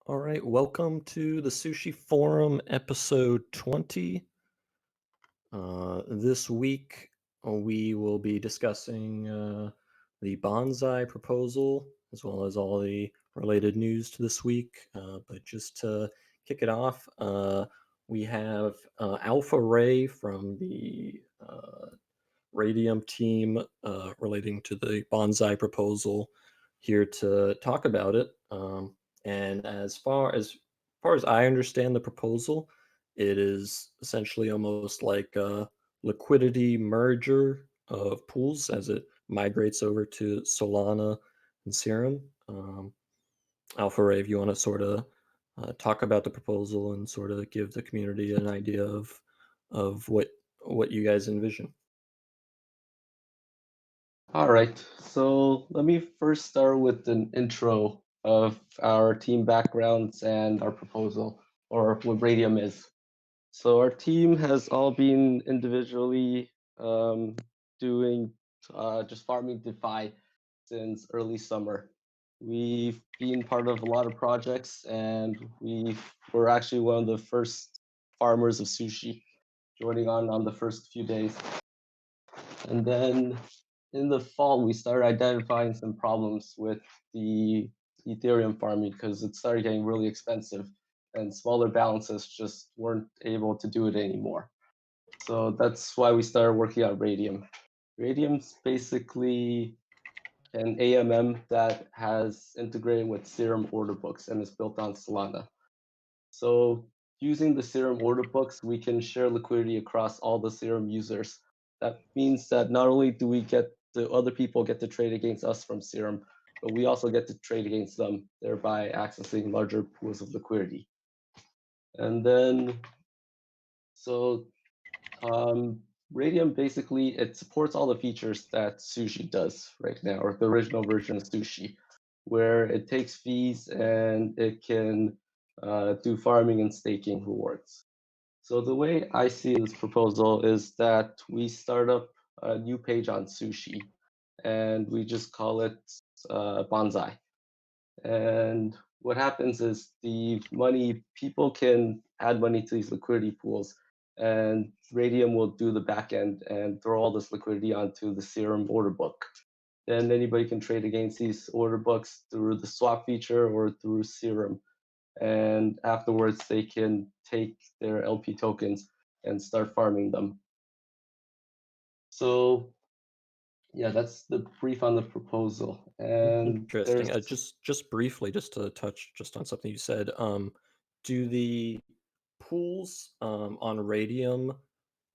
All right, welcome to the Sushi Forum, episode 20. This week, we will be discussing the bonsai proposal as well as all the related news to this week. But just to kick it off, we have Alpha Ray from the Radium team relating to the bonsai proposal here to talk about it. And as far as I understand the proposal, it is essentially almost like a liquidity merger of pools as it migrates over to Solana and Serum. Alpha Ray, if you want to sort of talk about the proposal and sort of give the community an idea of what you guys envision. All right, so let me first start with an intro of our team backgrounds and our proposal, or what Radium is. So our team has all been individually doing just farming DeFi since early summer. We've been part of a lot of projects, and we were actually one of the first farmers of sushi, joining on the first few days. And then in the fall, we started identifying some problems with the Ethereum farming because it started getting really expensive and smaller balances just weren't able to do it anymore. So that's why we started working on Radium. Radium's basically an AMM that has integrated with Serum order books and is built on Solana. So using the Serum order books, we can share liquidity across all the Serum users. That means that not only do we get the other people get to trade against us from Serum, but we also get to trade against them, thereby accessing larger pools of liquidity. And then, so um, Radium basically it supports all the features that Sushi does right now, or the original version of Sushi, where it takes fees and it can do farming and staking rewards. So the way I see this proposal is that we start up a new page on Sushi, and we just call it Bonsai. And what happens is the money people can add money to these liquidity pools, and Radium will do the back end and throw all this liquidity onto the Serum order book. Then anybody can trade against these order books through the swap feature or through Serum, and afterwards they can take their LP tokens and start farming them. So yeah, that's the brief on the proposal. And Interesting. there's Just briefly, just to touch just on something you said. Do the pools on Radium,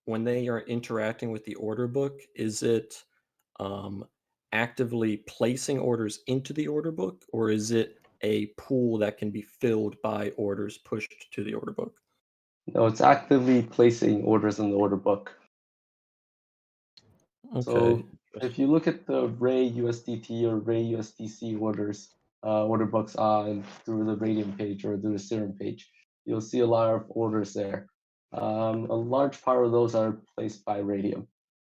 when they are interacting with the order book, is it um, actively placing orders into the order book, or is it a pool that can be filled by orders pushed to the order book? no, it's actively placing orders in the order book. Okay. So if you look at the Ray USDT or Ray USDC orders, order books on through the Radium page or through the Serum page, you'll see a lot of orders there. A large part of those are placed by Radium,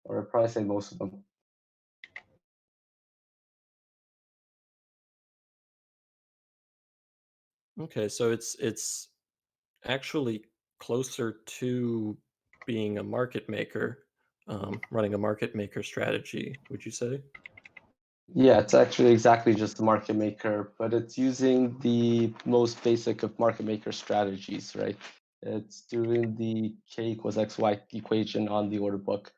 or I'd probably say most of them. Okay, so it's actually closer to being a market maker, running a market maker strategy, would you say? Yeah, it's actually exactly just the market maker, but it's using the most basic of market maker strategies, right? It's doing the K equals XY equation on the order book.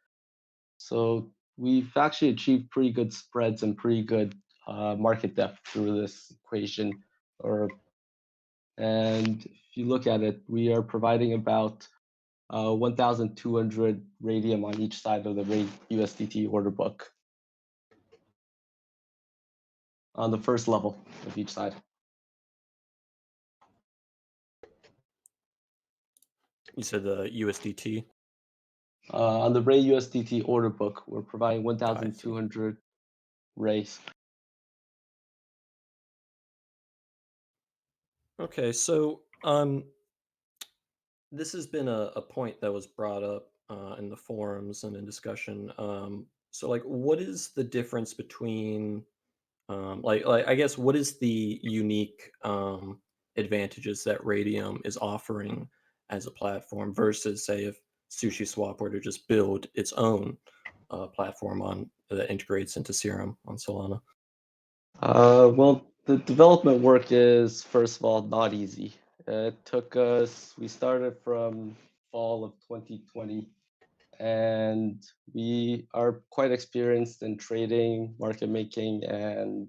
So we've actually achieved pretty good spreads and pretty good market depth through this equation. Or and if you look at it, we are providing about 1,200 radium on each side of the USDT order book on the first level of each side. You said the USDT? On the Ray USDT order book, we're providing I see. 1,200 Rays. Okay, so this has been a point that was brought up in the forums and in discussion. So, like, what is the difference between, like I guess, what is the unique? advantages that Radium is offering as a platform versus, say, if SushiSwap were to just build its own platform on that integrates into Serum on Solana. Well, the development work is, first of all, not easy. It took us, we started from fall of 2020, and we are quite experienced in trading, market making, and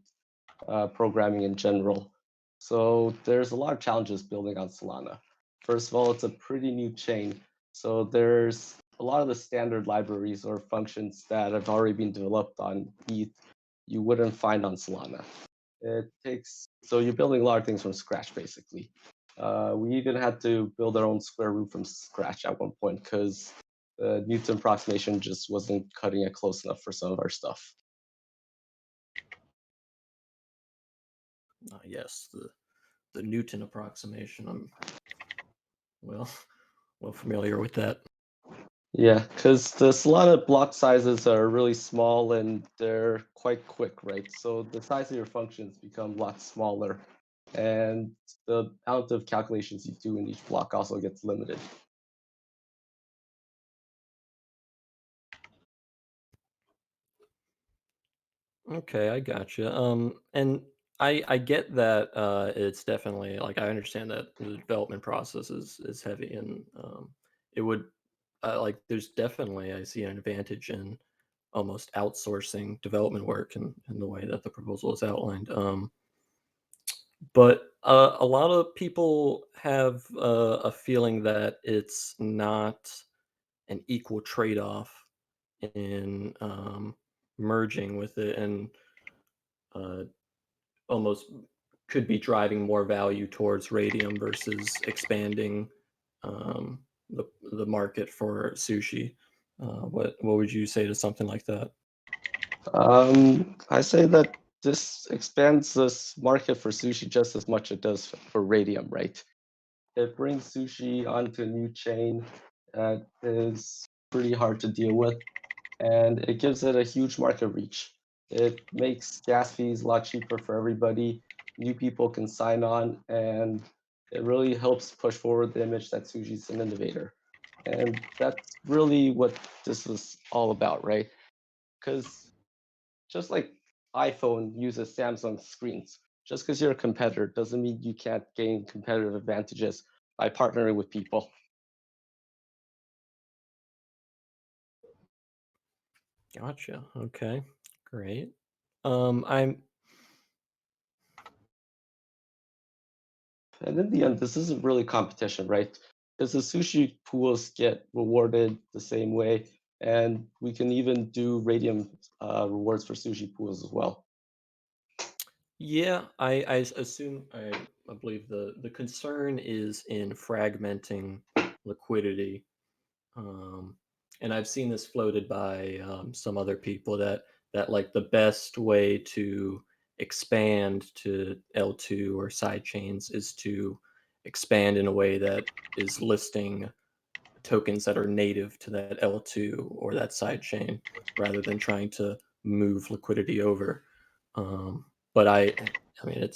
programming in general. So there's a lot of challenges building on Solana. First of all, it's a pretty new chain. So there's a lot of the standard libraries or functions that have already been developed on ETH you wouldn't find on Solana. It takes, so you're building a lot of things from scratch, basically. We even had to build our own square root from scratch at one point because the Newton approximation just wasn't cutting it close enough for some of our stuff. Yes, the Newton approximation. I'm well well familiar with that. Yeah, because the Solana block sizes are really small and they're quite quick, right? So the size of your functions become a lot smaller, and the amount of calculations you do in each block also gets limited. Okay, I gotcha. And I get that it's definitely like I understand that the development process is heavy and it would like there's definitely I see an advantage in almost outsourcing development work in the way that the proposal is outlined. But a lot of people have a feeling that it's not an equal trade-off in merging with it and uh, almost could be driving more value towards radium versus expanding the market for sushi. What would you say to something like that? I say that this expands this market for sushi just as much as it does for radium, right? It brings sushi onto a new chain that is pretty hard to deal with, and it gives it a huge market reach. It makes gas fees a lot cheaper for everybody. New people can sign on, and it really helps push forward the image that sushi's an innovator. And that's really what this is all about, right? Because just like iPhone uses Samsung screens, just because you're a competitor doesn't mean you can't gain competitive advantages by partnering with people. Gotcha. Okay, great. I'm And in the end, this isn't really competition, right? Because the sushi pools get rewarded the same way, and we can even do radium rewards for sushi pools as well. Yeah, assume I believe the concern is in fragmenting liquidity. Um, and I've seen this floated by some other people that like the best way to expand to L2 or side chains is to expand in a way that is listing tokens that are native to that L2 or that side chain rather than trying to move liquidity over. But I mean,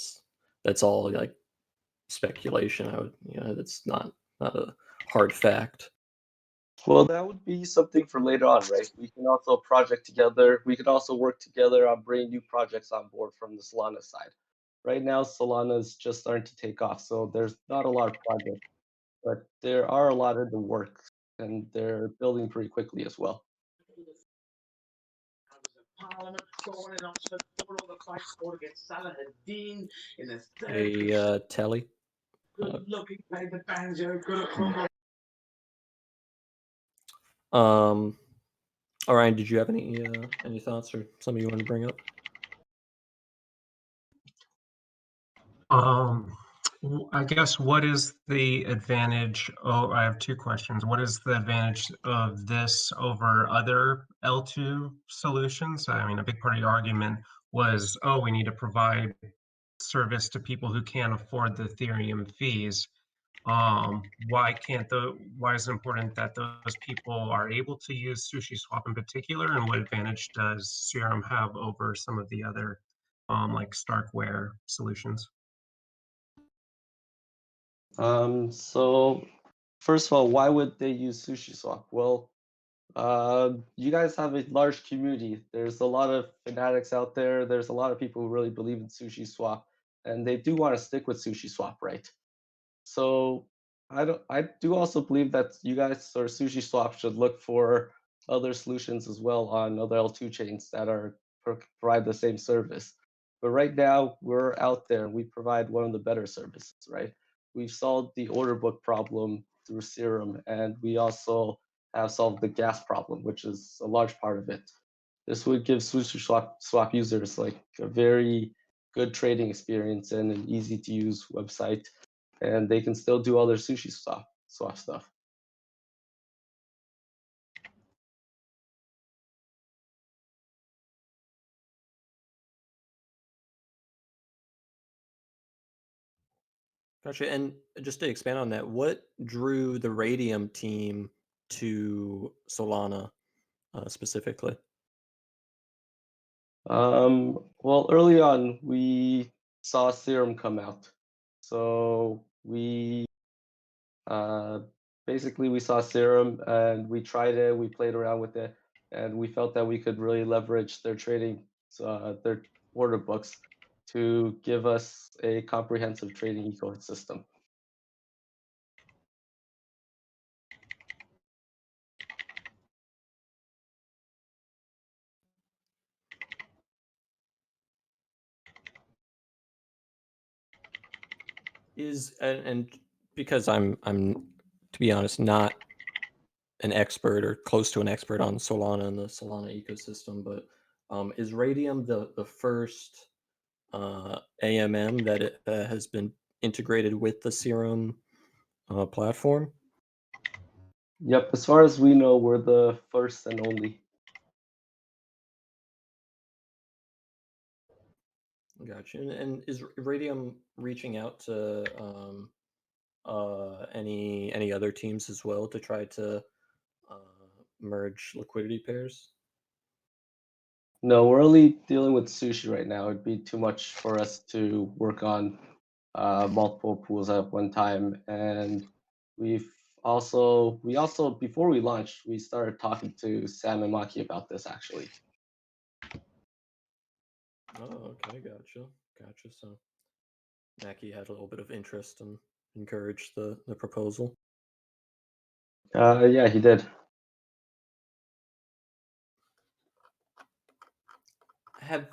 that's all like speculation. I would, that's not a hard fact. Well, that would be something for later on, right? We can also project together. We could also work together on bringing new projects on board from the Solana side. Right now, Solana is just starting to take off, so there's not a lot of projects, but there are a lot in the works, and they're building pretty quickly as well. Hey, Telly. Uh, um, all right. Did you have any thoughts or something you want to bring up? Um, I guess what is the advantage? Oh, I have two questions. What is the advantage of this over other L2 solutions? I mean, a big part of your argument was, oh, we need to provide service to people who can't afford the Ethereum fees. Why is it important that those people are able to use SushiSwap in particular, and what advantage does Serum have over some of the other like Starkware solutions? So first of all, why would they use SushiSwap? Well, you guys have a large community. There's a lot of fanatics out there. There's a lot of people who really believe in SushiSwap, and they do want to stick with SushiSwap, right? So I do also believe that you guys or SushiSwap should look for other solutions as well on other L2 chains that are provide the same service. But right now we're out there and we provide one of the better services, right? We've solved the order book problem through Serum, and we also have solved the gas problem, which is a large part of it. This would give SushiSwap users like a very good trading experience and an easy to use website, and they can still do other swap stuff. Gotcha. And just to expand on that, what drew the Radium team to Solana specifically? Well, early on, we saw Serum come out. So we uh, basically we saw Serum and we tried it, we played around with it, and we felt that we could really leverage their trading, their order books to give us a comprehensive trading ecosystem. And because I'm to be honest not an expert or close to an expert on Solana and the Solana ecosystem, but is Radium the first AMM that it has been integrated with the Serum platform? Yep, as far as we know, we're the first and only. Gotcha. And is Radium reaching out to any other teams as well to try to uh, merge liquidity pairs? No, we're only dealing with sushi right now. It'd be too much for us to work on multiple pools at one time. And we also before we launched, we started talking to Sam and Maki about this actually. Oh, okay, gotcha. So Mackie had a little bit of interest and encouraged the proposal. Yeah, he did. Have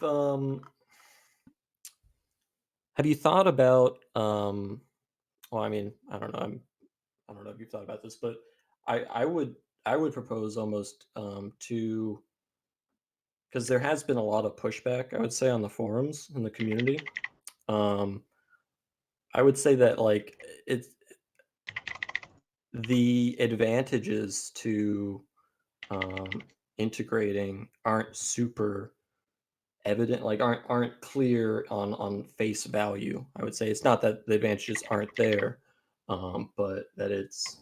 have you thought about well, I mean, I don't know if you've thought about this, but I would propose almost to because there has been a lot of pushback, I would say, on the forums in the community. Um, I would say that like it's the advantages to integrating aren't super evident, like aren't clear on face value. I would say it's not that the advantages aren't there, but that it's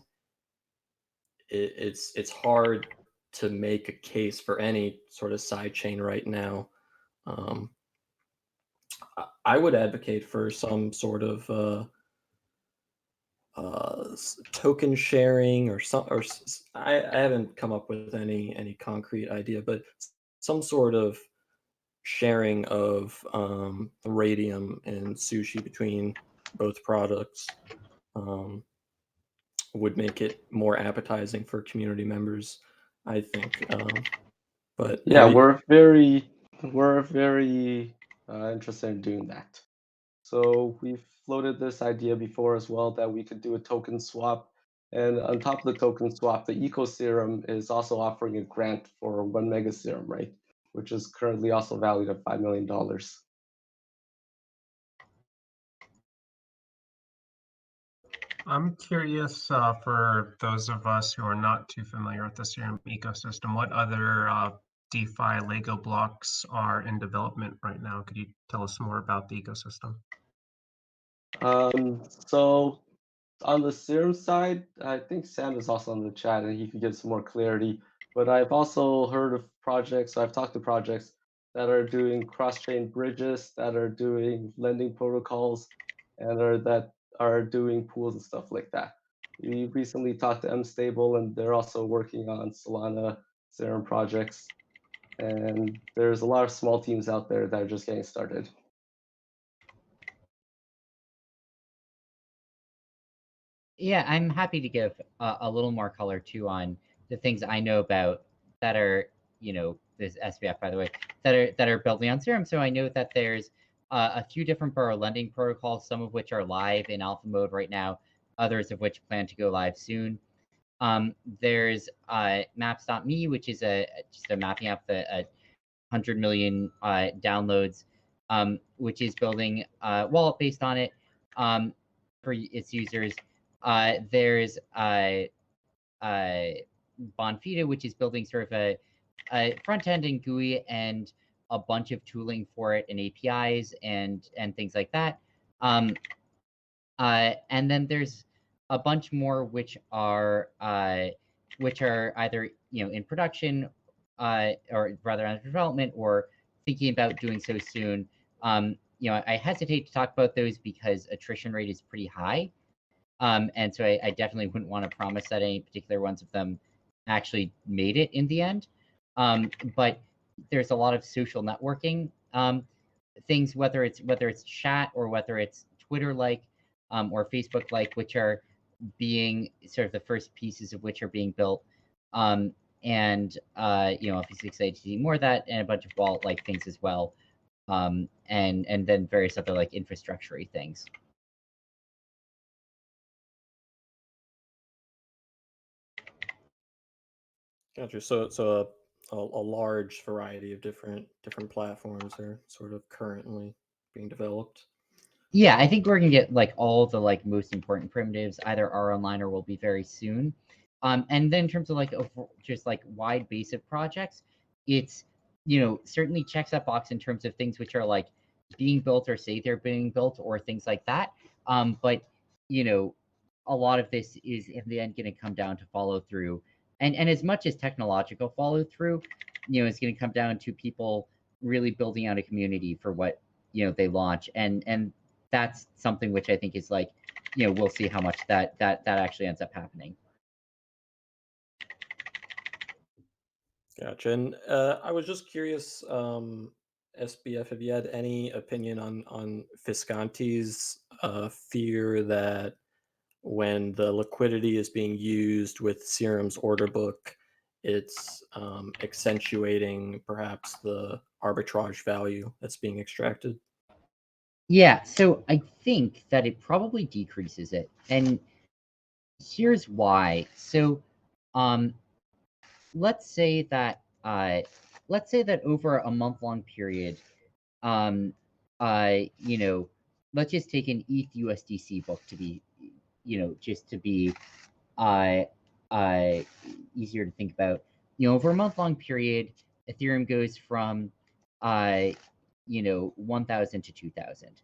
hard to make a case for any sort of side chain right now. Um, I would advocate for some sort of token sharing or some or I haven't come up with any concrete idea, but some sort of sharing of radium and sushi between both products um, would make it more appetizing for community members, I think. But Yeah, have you? we're very interested in doing that. So we've floated this idea before as well that we could do a token swap. And on top of the token swap, the Eco Serum is also offering a grant for 1 mega serum, right? Which is currently also valued at $5 million. I'm curious for those of us who are not too familiar with the Serum ecosystem, what other DeFi Lego blocks are in development right now? Could you tell us more about the ecosystem? So on the serum side, I think Sam is also on the chat and he could give some more clarity. But I've also heard of projects, so I've talked to projects that are doing cross-chain bridges, that are doing lending protocols, and are that are doing pools and stuff like that. We recently talked to MStable, and they're also working on Solana Serum projects. And there's a lot of small teams out there that are just getting started. Yeah, I'm happy to give a little more color too on the things I know about that are, this SBF, by the way, that are building on Serum. So I know that there's a few different borrow lending protocols, some of which are live in alpha mode right now, others of which plan to go live soon. There's Maps.me, which is just a mapping app that 100 million downloads, which is building a wallet based on it for its users. There's Bonfida, which is building sort of a front end and GUI and a bunch of tooling for it and APIs and things like that. And then there's a bunch more which are either in production or rather under development or thinking about doing so soon. I hesitate to talk about those because attrition rate is pretty high. And so I definitely wouldn't want to promise that any particular ones of them actually made it in the end. But there's a lot of social networking things, whether it's chat or whether it's Twitter-like or Facebook-like, which are being sort of the first pieces of which are being built. And obviously excited to see more of that and a bunch of wallet-like things as well. And then various other like infrastructure-y things. Gotcha. So a large variety of different platforms are sort of currently being developed. Yeah, I think we're gonna get like all the like most important primitives either are online or will be very soon. And then in terms of like just like wide base of projects, it's certainly checks that box in terms of things which are like being built or say they're being built or things like that. But a lot of this is in the end going to come down to follow through, and as much as technological follow through, it's going to come down to people really building out a community for what they launch, and that's something which I think is like, we'll see how much that actually ends up happening. Gotcha. And I was just curious, SBF, have you had any opinion on Visconti's fear that when the liquidity is being used with Serum's order book, it's accentuating perhaps the arbitrage value that's being extracted? Yeah, so I think that it probably decreases it, and here's why. So, let's say that over a month-long period, let's just take an ETH USDC book to be, just to be uh, uh, easier to think about. Over a month-long period, Ethereum goes from 1,000 to 2,000.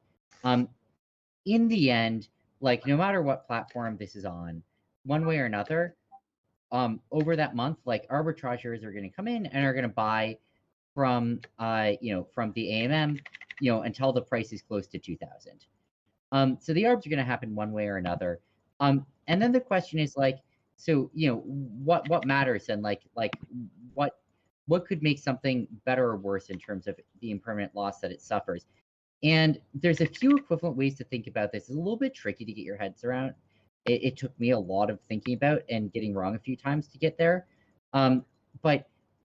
In the end, like no matter what platform this is on, one way or another, over that month, like arbitrageurs are going to come in and are going to buy from from the AMM, until the price is close to 2,000. So the arbs are going to happen one way or another. And then the question is like, so what matters, and like what could make something better or worse in terms of the impermanent loss that it suffers. And there's a few equivalent ways to think about this. It's a little bit tricky to get your heads around. It took me a lot of thinking about and getting wrong a few times to get there. But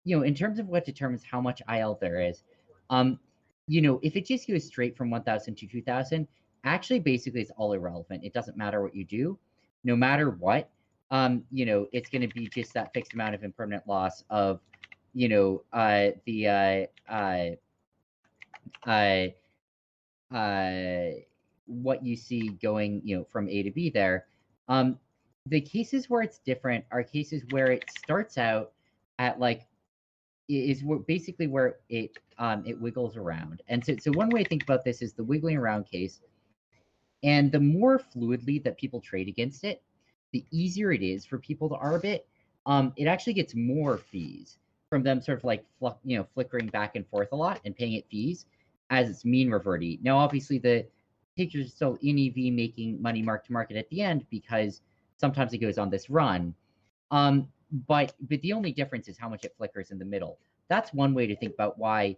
in terms of what determines how much IL there is, if it just goes straight from 1,000 to 2,000, actually basically it's all irrelevant. It doesn't matter what you do, no matter what. It's going to be just that fixed amount of impermanent loss of, what you see going, from A to B there. The cases where it's different are cases where it starts out at like is basically where it wiggles around. And so one way to think about this is the wiggling around case. And the more fluidly that people trade against it, the easier it is for people to arb it. It actually gets more fees from them sort of like flickering back and forth a lot and paying it fees as its mean reverty. Now, obviously, the takers are still in EV making money mark to market at the end because sometimes it goes on this run. But the only difference is how much it flickers in the middle. That's one way to think about why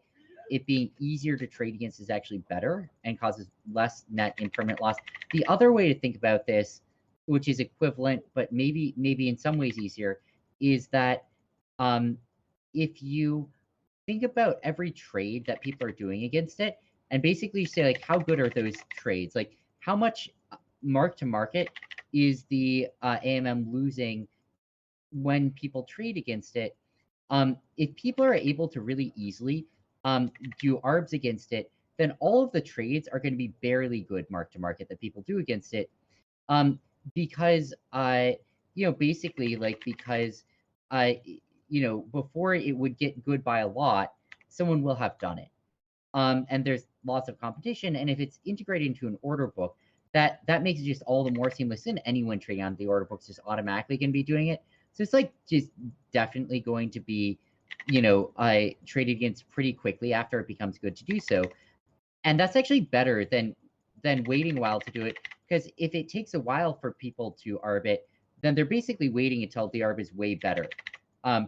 it being easier to trade against is actually better and causes less net impermanent loss. The other way to think about this, which is equivalent but maybe in some ways easier, is that if you think about every trade that people are doing against it and basically say, like, how good are those trades? Like, how much mark to market is the AMM losing when people trade against it? If people are able to really easily do ARBs against it, then all of the trades are going to be barely good mark to market that people do against it, because basically, like, because before it would get good by a lot, someone will have done it. And there's lots of competition, and if it's integrated into an order book, that makes it just all the more seamless, and anyone trading on the order book's just automatically going to be doing it. So it's like just definitely going to be, traded against pretty quickly after it becomes good to do so. And that's actually better than waiting a while to do it, because if it takes a while for people to arb it, then they're basically waiting until the arb is way better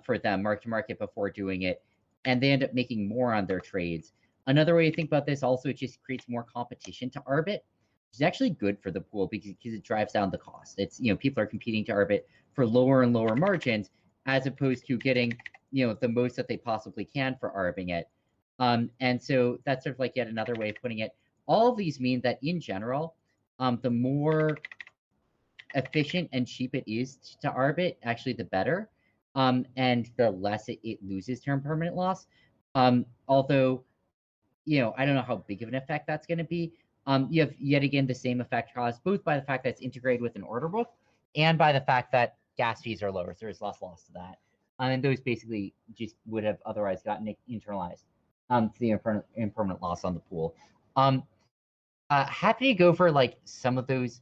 for them mark to market before doing it, and they end up making more on their trades. Another way to think about this also, it just creates more competition to arb it, which is actually good for the pool because it drives down the cost. It's, people are competing to arb it for lower and lower margins as opposed to getting, the most that they possibly can for arbing it. And so that's sort of like yet another way of putting it. All of these mean that in general, the more efficient and cheap it is to arb it, actually the better, and the less it loses term permanent loss. Although, I don't know how big of an effect that's going to be. You have yet again the same effect caused both by the fact that it's integrated with an order book and by the fact that gas fees are lower, so there's less loss to that. And those basically just would have otherwise gotten internalized to the impermanent loss on the pool. Happy to go for like some of those.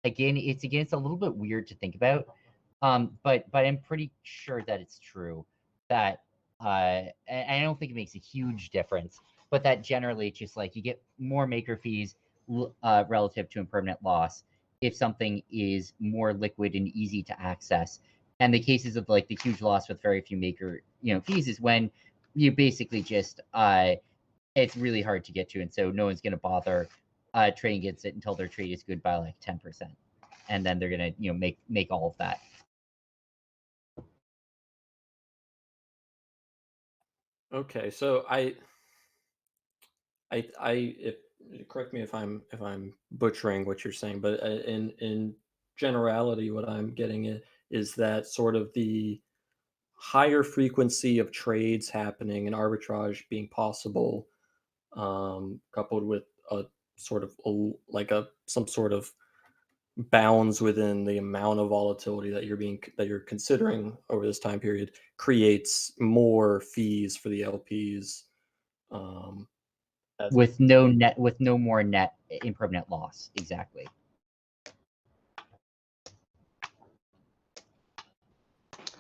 Again, it's a little bit weird to think about, but I'm pretty sure that it's true that and I don't think it makes a huge difference, but that generally it's just like you get more maker fees relative to impermanent loss if something is more liquid and easy to access. And the cases of like the huge loss with very few maker fees is when you basically just it's really hard to get to, and so no one's going to bother trading against it until their trade is good by like 10%, and then they're going to make all of that. Okay, so if correct me if I'm butchering what you're saying, but in generality, what I'm getting at is that sort of the higher frequency of trades happening and arbitrage being possible, coupled with a sort of some sort of bounds within the amount of volatility that you're considering over this time period, creates more fees for the LPs. With no more net impermanent loss. Exactly.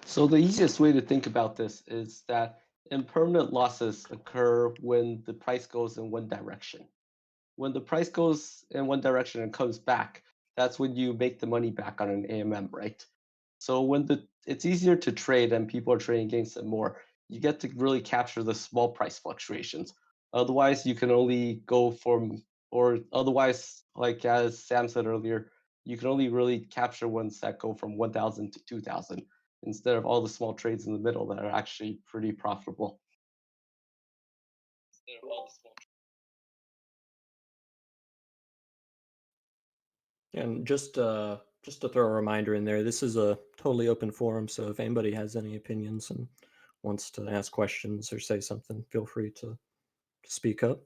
So the easiest way to think about this is that impermanent losses occur when the price goes in one direction. When the price goes in one direction and comes back, that's when you make the money back on an AMM, right? So when it's easier to trade and people are trading against it more, you get to really capture the small price fluctuations. Otherwise, you can only go from, or otherwise, like as Sam said earlier, you can only really capture ones that go from 1,000 to 2,000 instead of all the small trades in the middle that are actually pretty profitable. And just to throw a reminder in there, this is a totally open forum, so if anybody has any opinions and wants to ask questions or say something, feel free to speak up.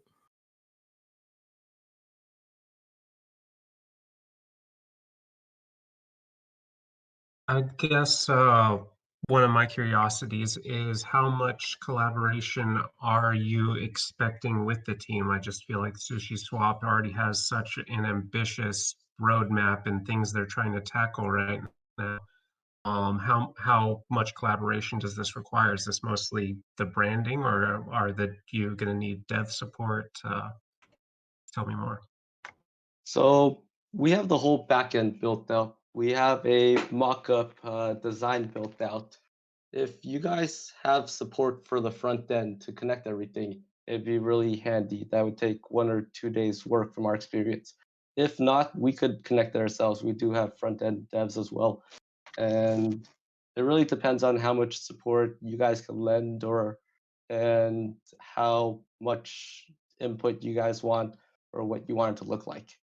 I guess one of my curiosities is how much collaboration are you expecting with the team? I just feel like Sushi Swap already has such an ambitious roadmap and things they're trying to tackle right now. How much collaboration does this require? Is this mostly the branding, or are you going to need dev support? Tell me more. So we have the whole backend built out. We have a mock-up design built out. If you guys have support for the front end to connect everything, it'd be really handy. That would take 1 or 2 days work from our experience. If not, we could connect it ourselves. We do have front end devs as well. And it really depends on how much support you guys can lend and how much input you guys want or what you want it to look like.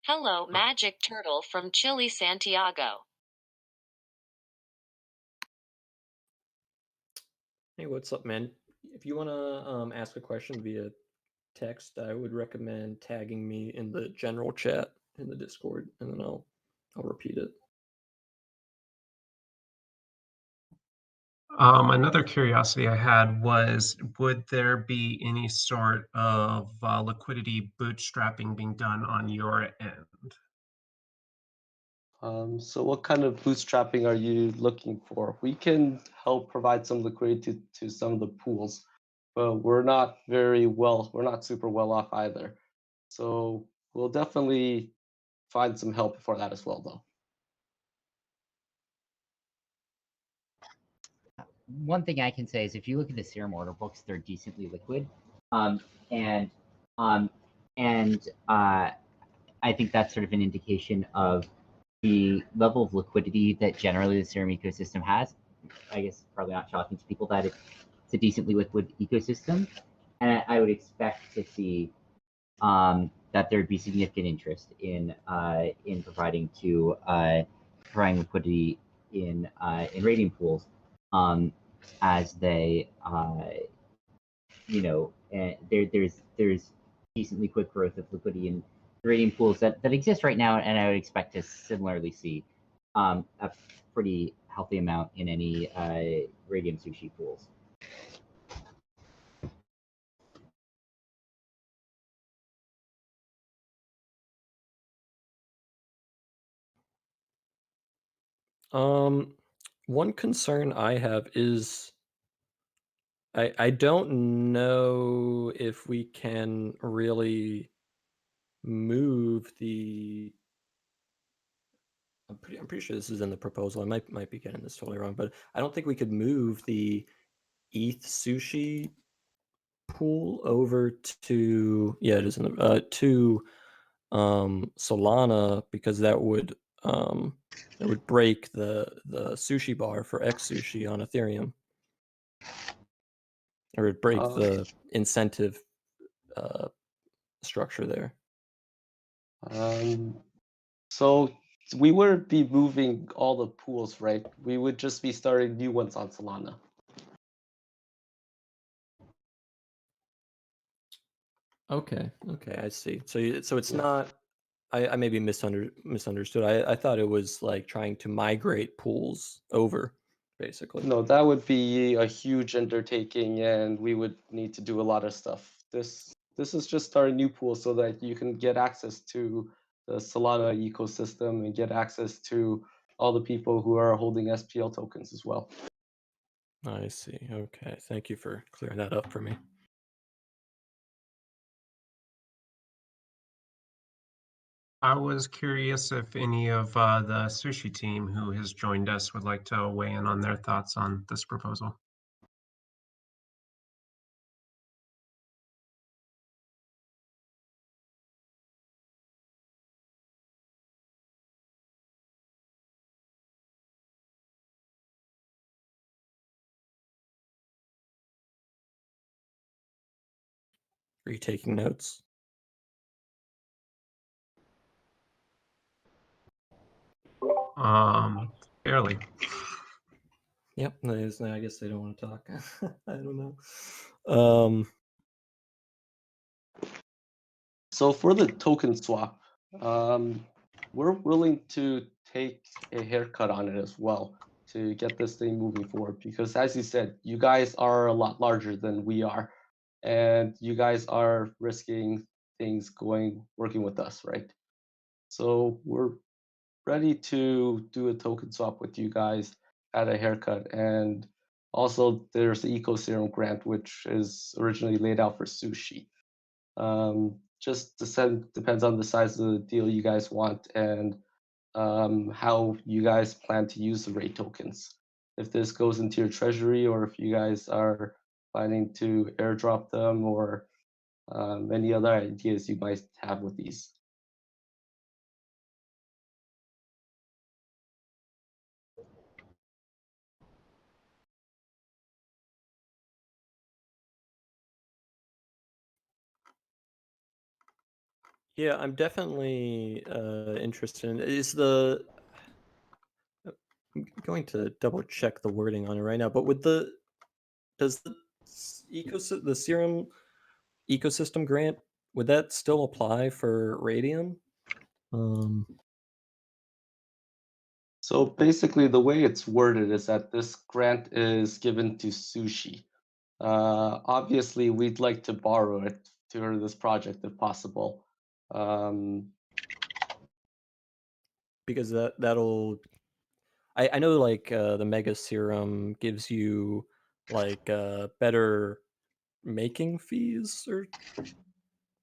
Hello, Magic Turtle from Chile, Santiago. Hey, what's up, man? If you want to ask a question via text, I would recommend tagging me in the general chat in the Discord, and then I'll repeat it. Another curiosity I had was, would there be any sort of liquidity bootstrapping being done on your end? So what kind of bootstrapping are you looking for? We can help provide some liquidity to some of the pools, but we're not super well off either. So we'll definitely find some help for that as well, though. One thing I can say is if you look at the serum order books, they're decently liquid. Um, and um, and I think that's sort of an indication of the level of liquidity that generally the serum ecosystem has. I guess probably not shocking to people that it's a decently liquid ecosystem. And I would expect to see that there'd be significant interest in providing liquidity in rating pools as they there's decently quick growth of liquidity in rating pools that exist right now, and I would expect to similarly see a pretty healthy amount in any Radium Sushi pools. One concern I have is I don't know if we can really move the. I'm pretty sure this is in the proposal. I might be getting this totally wrong, but I don't think we could move the ETH sushi pool over to it is in the to Solana, because that would break the sushi bar for X sushi on Ethereum, or it'd break the incentive structure there. So we wouldn't be moving all the pools, right? We would just be starting new ones on Solana. Okay, I see. So it's not. I maybe misunderstood. I thought it was like trying to migrate pools over, basically. No, that would be a huge undertaking, and we would need to do a lot of stuff. This is just our new pool so that you can get access to the Solana ecosystem and get access to all the people who are holding SPL tokens as well. I see. Okay, thank you for clearing that up for me. I was curious if any of the sushi team who has joined us would like to weigh in on their thoughts on this proposal. Are you taking notes? Barely. Yep. I guess they don't want to talk. I don't know. So for the token swap, we're willing to take a haircut on it as well to get this thing moving forward. Because as you said, you guys are a lot larger than we are, and you guys are risking things working with us, right? So we're ready to do a token swap with you guys at a haircut, and Also, there's the Eco Serum grant, which is originally laid out for sushi. Just depends on the size of the deal you guys want and how you guys plan to use the rate tokens. If this goes into your treasury or if you guys are planning to airdrop them or any other ideas you might have with these. Yeah, I'm definitely interested in I'm going to double check the wording on it right now, but does the serum ecosystem grant, would that still apply for radium? Um, So basically, the way it's worded is that this grant is given to sushi. Obviously, we'd like to borrow it for this project if possible. Um, because that'll I know like the mega serum gives you like better making fees or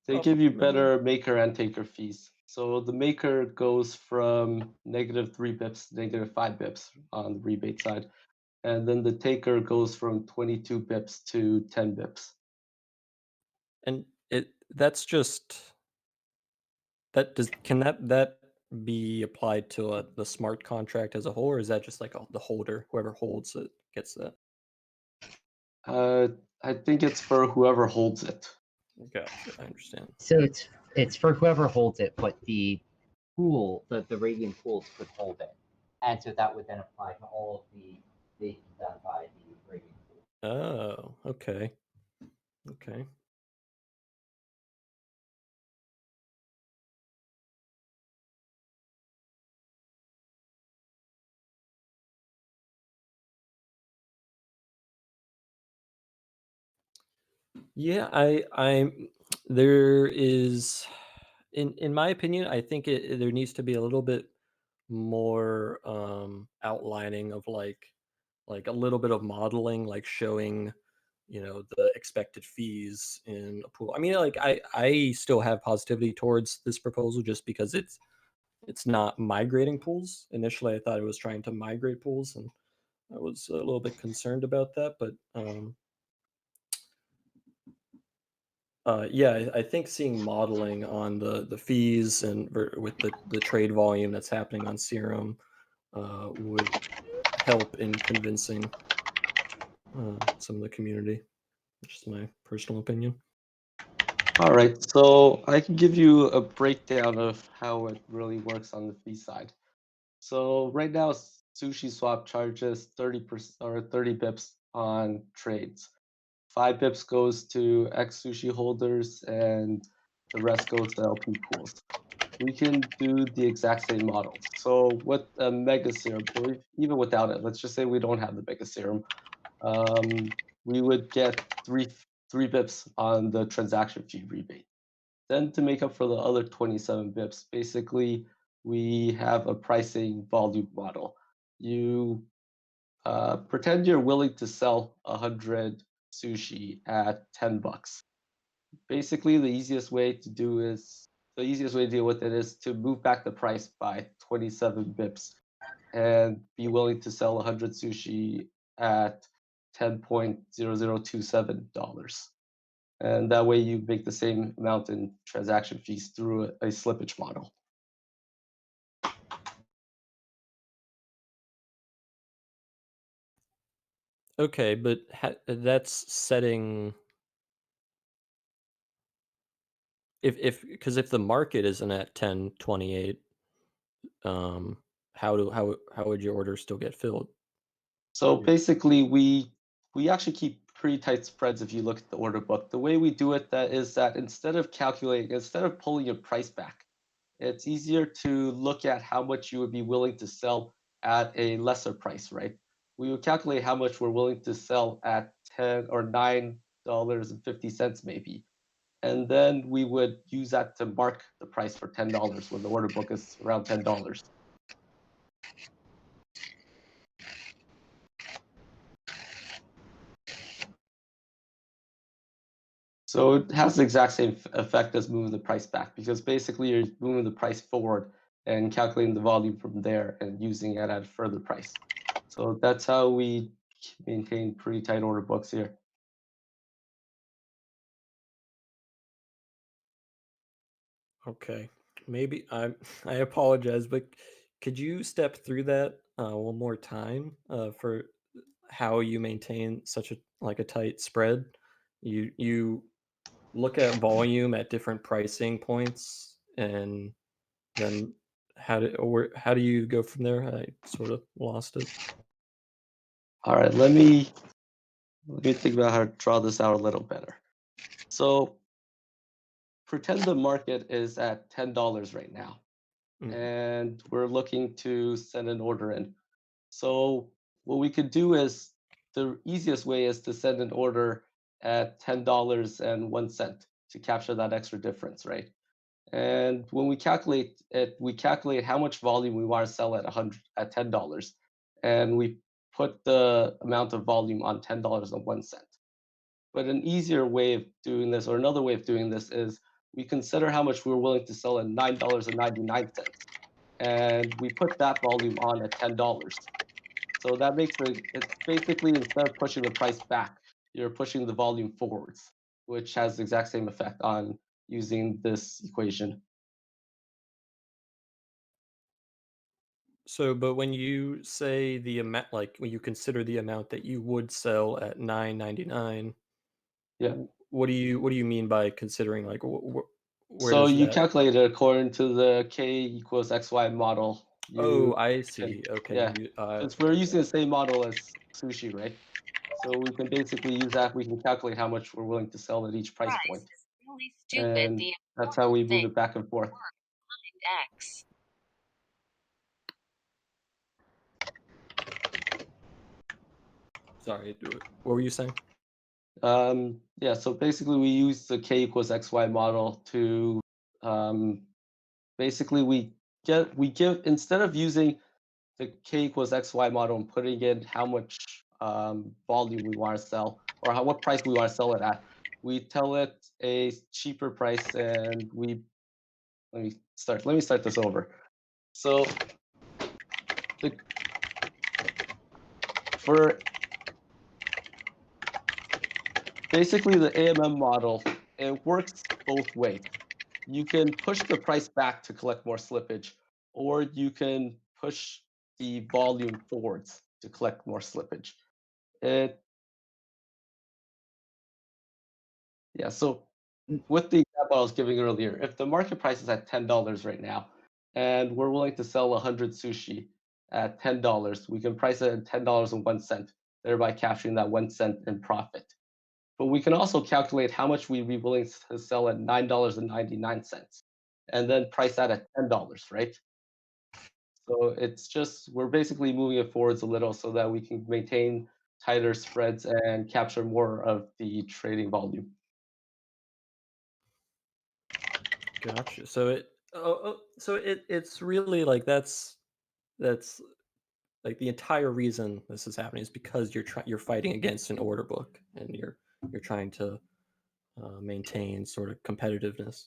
They off give of you memory. better maker and taker fees. So the maker goes from -3 bips to -5 bips on the rebate side. And then the taker goes from 22 bips to 10 bips. And that's just that does can that be applied to the smart contract as a whole, or is that just like the holder, whoever holds it gets that? Uh, I think it's for whoever holds it. Gotcha, I understand. So it's for whoever holds it, but the pool, the radium pools could hold it, and so that would then apply to all of the data done by the radium pool. Oh, okay. Okay. Yeah, I'm there is in my opinion, I think there needs to be a little bit more outlining of like a little bit of modeling, like showing, the expected fees in a pool. I mean, like I still have positivity towards this proposal just because it's not migrating pools. Initially, I thought it was trying to migrate pools, and I was a little bit concerned about that, but yeah, I think seeing modeling on the fees and with the trade volume that's happening on Serum would help in convincing some of the community. Just my personal opinion. All right, so I can give you a breakdown of how it really works on the fee side. So right now, Sushi Swap charges 30% or 30 bips on trades. 5 bips goes to X sushi holders, and the rest goes to LP pools. We can do the exact same model. So with a mega serum, or even without it, let's just say we don't have the mega serum, we would get three bips on the transaction fee rebate. Then to make up for the other 27 bips, basically we have a pricing volume model. You pretend you're willing to sell 100 sushi at $10. Basically, the easiest way to deal with it is to move back the price by 27 bips and be willing to sell 100 sushi at $10.0027. And that way you make the same amount in transaction fees through a slippage model. Okay, but that's setting if because if the market isn't at 10.28, um, how would your order still get filled? So basically, we actually keep pretty tight spreads if you look at the order book. The way we do it that is that instead of pulling your price back, it's easier to look at how much you would be willing to sell at a lesser price, right? We would calculate how much we're willing to sell at 10 or $9.50 maybe. And then we would use that to mark the price for $10 when the order book is around $10. So it has the exact same effect as moving the price back, because basically you're moving the price forward and calculating the volume from there and using it at a further price. So that's how we maintain pretty tight order books here. Okay, maybe I apologize, but could you step through that one more time for how you maintain such a tight spread? You look at volume at different pricing points, and then how do you go from there? I sort of lost it. All right, let me think about how to draw this out a little better. So pretend the market is at $10 right now, Mm. and we're looking to send an order in. So what we could do is, the easiest way is to send an order at $10.01 to capture that extra difference, right? And when we calculate it, we calculate how much volume we want to sell at $10, and we put the amount of volume on $10.01. But an easier way of doing this, or another way of doing this, is we consider how much we're willing to sell at $9.99, and we put that volume on at $10. So that makes it's basically, instead of pushing the price back, you're pushing the volume forwards, which has the exact same effect on using this equation. So, but when you say the amount, like when you consider the amount that you would sell at 9.99, Yeah. what do you mean by considering? Like, where So does you that? calculate it according to the k equals xy model. Oh, You I can, see. Okay, yeah, since we're using the same model as sushi, right? So we can basically use that. We can calculate how much we're willing to sell at each price Price point, is really stupid. and The that's how we important move thing it back and forth. behind X. Sorry, what were you saying? Yeah, so basically we use the k equals xy model to um, basically we give, instead of using the k equals xy model and putting in how much volume we want to sell, or what price we want to sell it at, we tell it a cheaper price, and we let me start this over. So the, for basically the AMM model, it works both ways. You can push the price back to collect more slippage, or you can push the volume forwards to collect more slippage. It Yeah, so with the example I was giving earlier, if the market price is at $10 right now, and we're willing to sell 100 sushi at $10, we can price it at $10.01, thereby capturing that 1 cent in profit. But we can also calculate how much we'd be willing to sell at $9.99, and then price that at $10, right? So it's just, we're basically moving it forwards a little so that we can maintain tighter spreads and capture more of the trading volume. Gotcha. So it's really like that's like the entire reason this is happening is because you're fighting against an order book, and you're trying to maintain sort of competitiveness.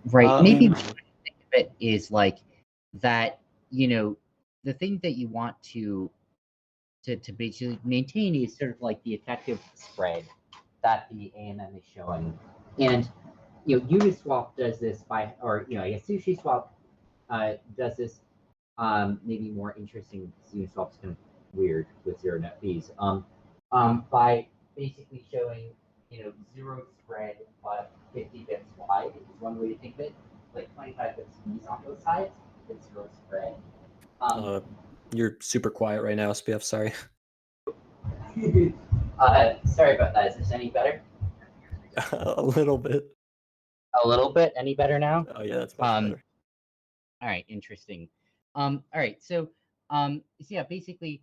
Right. Maybe Um, one way to think of it is like that, you know, the thing that you want to basically maintain is sort of like the effective spread that the AMM is showing. And Uniswap does this I guess Sushi Swap does this maybe more interesting. Uniswap's kind of weird with zero net fees. By basically showing zero spread but 50 bits wide is one way to think of it. Like 25 bits fees on both sides, it's zero spread. Um, Uh, you're super quiet right now, SPF. Sorry. Sorry about that. Is this any better? A little bit. A little bit. Any better now? Oh yeah, that's much better. All right, interesting. All right, so yeah, basically,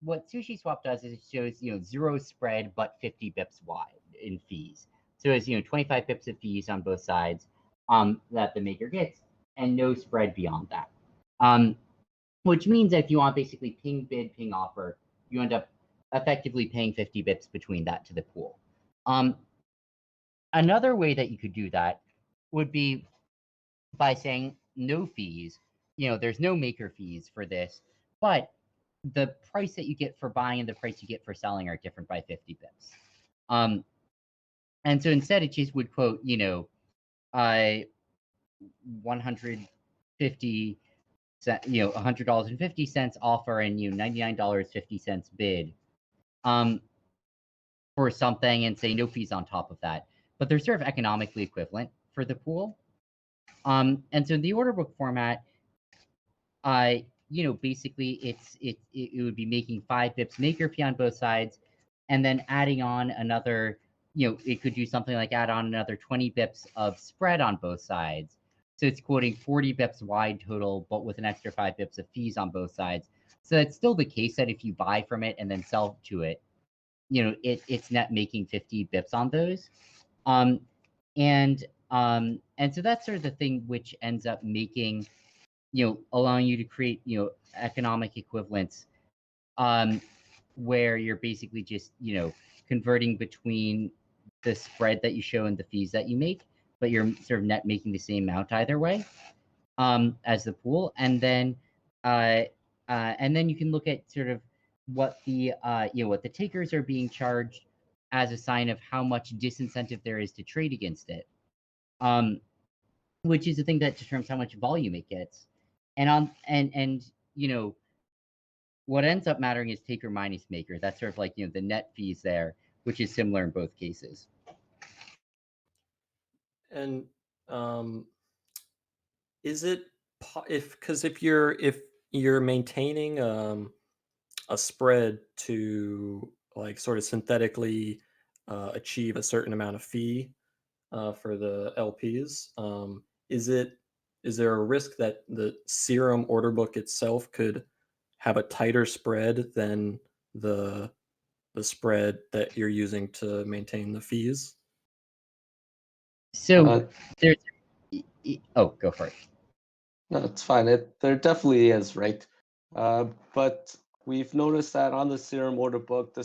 what Sushi Swap does is it shows, zero spread but 50 bips wide in fees. So it's 25 bips of fees on both sides, that the maker gets, and no spread beyond that. Which means that if you want basically ping bid, ping offer, you end up effectively paying 50 bips between that to the pool. Another way that you could do that would be by saying no fees. There's no maker fees for this, but the price that you get for buying and the price you get for selling are different by 50 bips. And so instead, it just would quote, 150 $100.50 offer and $99.50 bid for something, and say no fees on top of that. But they're sort of economically equivalent for the pool. And so in the order book format, basically it would be making 5 bips maker fee on both sides, and then adding on another, it could do something like add on another 20 bips of spread on both sides. So it's quoting 40 bips wide total, but with an extra 5 bips of fees on both sides. So it's still the case that if you buy from it and then sell to it, it's net making 50 bips on those. And so that's sort of the thing which ends up making, allowing you to create, economic equivalents, where you're basically just, converting between the spread that you show and the fees that you make, but you're sort of net making the same amount either way, as the pool. And then you can look at sort of what the what the takers are being charged as a sign of how much disincentive there is to trade against it, which is the thing that determines how much volume it gets. And what ends up mattering is taker minus maker. That's sort of like, the net fees there, which is similar in both cases. And is it if you're maintaining a spread to like sort of synthetically achieve a certain amount of fee for the LPs, is there a risk that the Serum order book itself could have a tighter spread than the spread that you're using to maintain the fees? So there's go for it. No, it's fine. There definitely is, right? But we've noticed that on the Serum order book, the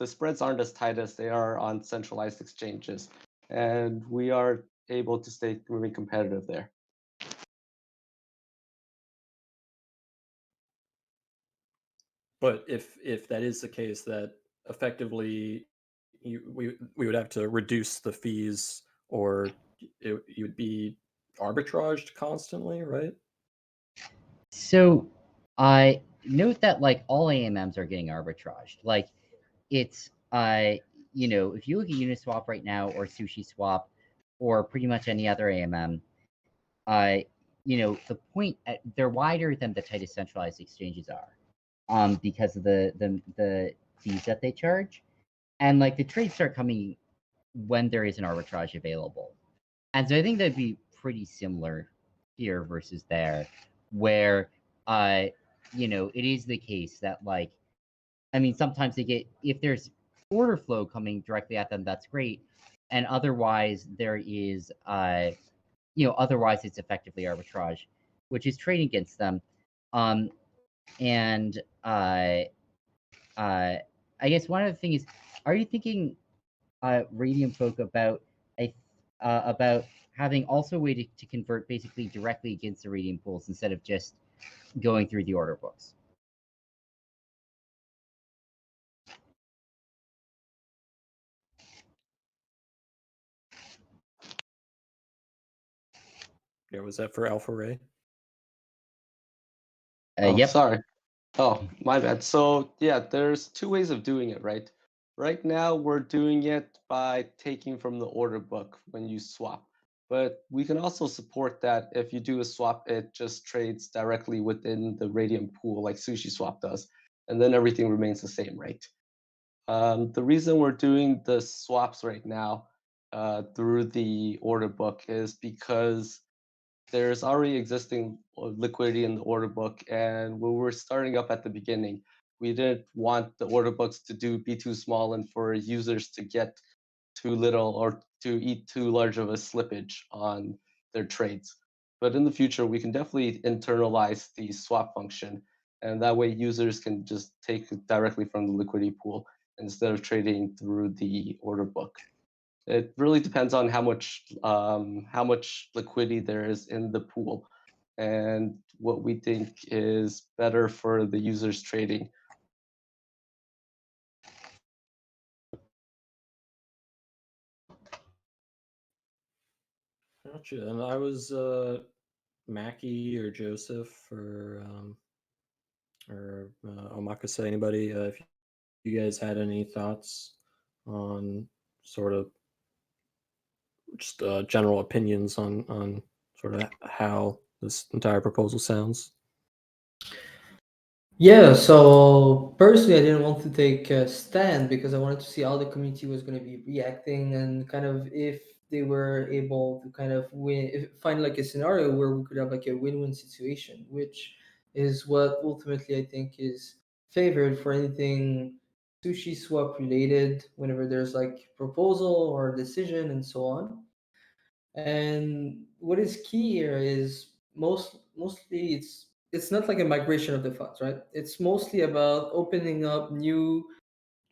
spreads aren't as tight as they are on centralized exchanges, and we are able to stay really competitive there. But if that is the case, that effectively we would have to reduce the fees, or you would be arbitraged constantly, right? So I note that like all AMMs are getting arbitraged. Like it's if you look at Uniswap right now or Sushi Swap or pretty much any other AMM, the point they're wider than the tightest centralized exchanges are, because of the fees that they charge, and like the trades start coming when there is an arbitrage available. And so I think that'd be pretty similar here versus there, where it is the case that like, I mean, sometimes they get, if there's order flow coming directly at them, that's great. And otherwise there is otherwise it's effectively arbitrage, which is trading against them. And I guess one other thing is, are you thinking, Radium folk, about having also a way to convert basically directly against the Radium pools instead of just going through the order books? Yeah, was that for Alpha Ray? Oh, Yep. sorry. Oh, my bad. So yeah, there's two ways of doing it, right? Right now, we're doing it by taking from the order book when you swap. But we can also support that if you do a swap, it just trades directly within the Radium pool like Sushi Swap does, and then everything remains the same, right? The reason we're doing the swaps right now through the order book is because there's already existing liquidity in the order book, and when we're starting up at the beginning, we didn't want the order books to be too small and for users to get too little or to eat too large of a slippage on their trades. But in the future, we can definitely internalize the swap function, and that way users can just take it directly from the liquidity pool instead of trading through the order book. It really depends on how much liquidity there is in the pool, and what we think is better for the users trading. Gotcha. And I was Mackie or Joseph or Omakase, anybody, if you guys had any thoughts on sort of just general opinions on sort of how this entire proposal sounds. Yeah, so personally, I didn't want to take a stand because I wanted to see how the community was going to be reacting and kind of if they were able to kind of find like a scenario where we could have like a win-win situation, which is what ultimately I think is favored for anything sushi swap related whenever there's like proposal or decision and so on. And what is key here is mostly it's not like a migration of the funds, right? It's mostly about opening up new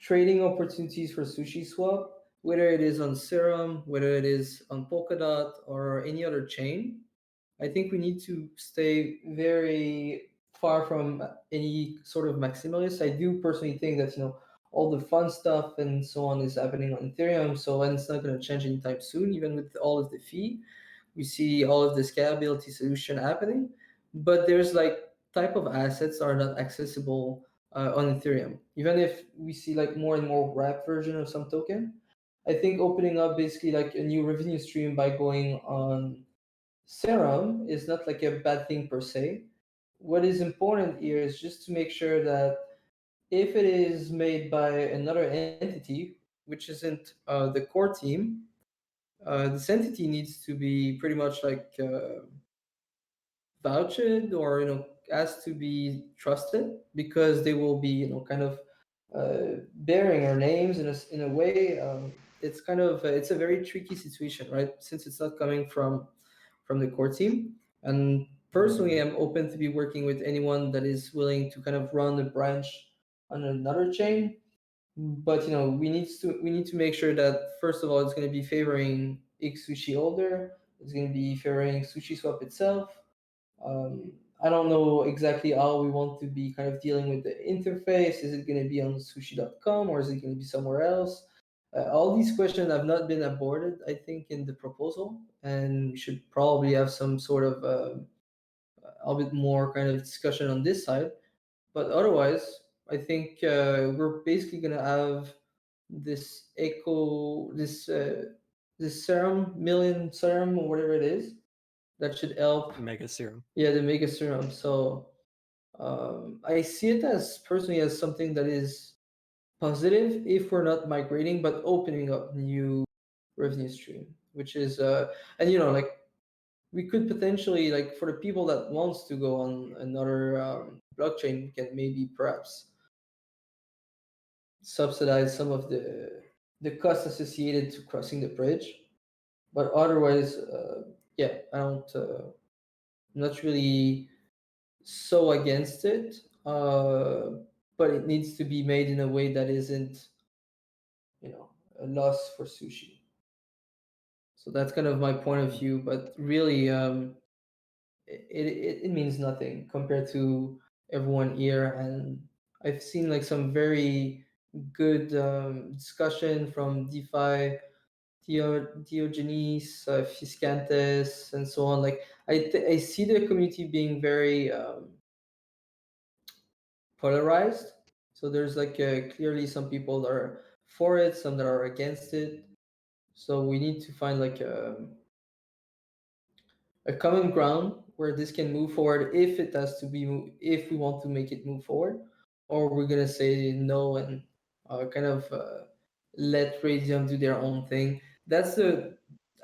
trading opportunities for Sushi Swap, whether it is on Serum, whether it is on Polkadot or any other chain. I think we need to stay very far from any sort of maximalist. I do personally think that all the fun stuff and so on is happening on Ethereum, so and it's not going to change anytime soon, even with all of the fee. We see all of the scalability solution happening, but there's like type of assets are not accessible on Ethereum. Even if we see like more and more wrap version of some token, I think opening up basically like a new revenue stream by going on Serum is not like a bad thing per se. What is important here is just to make sure that if it is made by another entity, which isn't the core team, this entity needs to be pretty much like vouched or has to be trusted because they will be kind of bearing our names in a way. It's kind of it's a very tricky situation, right? Since it's not coming from the core team. And personally, I'm open to be working with anyone that is willing to kind of run a branch on another chain. But we need to make sure that first of all, it's going to be favoring X sushi holder. It's going to be favoring Sushi Swap itself. I don't know exactly how we want to be kind of dealing with the interface. Is it going to be on sushi.com or is it going to be somewhere else? All these questions have not been aborted, I think, in the proposal, and we should probably have some sort of a bit more kind of discussion on this side. But otherwise, I think we're basically going to have this this serum, million serum, or whatever it is, that should help. Mega Serum. Yeah, the mega serum. So I see it as personally as something that is positive if we're not migrating, but opening up new revenue stream, which is and like we could potentially like for the people that wants to go on another blockchain, we can maybe perhaps subsidize some of the costs associated to crossing the bridge. But otherwise, yeah, I don't. I'm not really so against it, but it needs to be made in a way that isn't, a loss for sushi. So that's kind of my point of view. But really, it means nothing compared to everyone here. And I've seen like some very good discussion from DeFi, Diogenes, Fiscantes, and so on. Like I see the community being very polarized. So there's like clearly some people that are for it, some that are against it. So we need to find like a common ground where this can move forward if it has to be if we want to make it move forward, or we're gonna say no and kind of let Radium do their own thing. That's the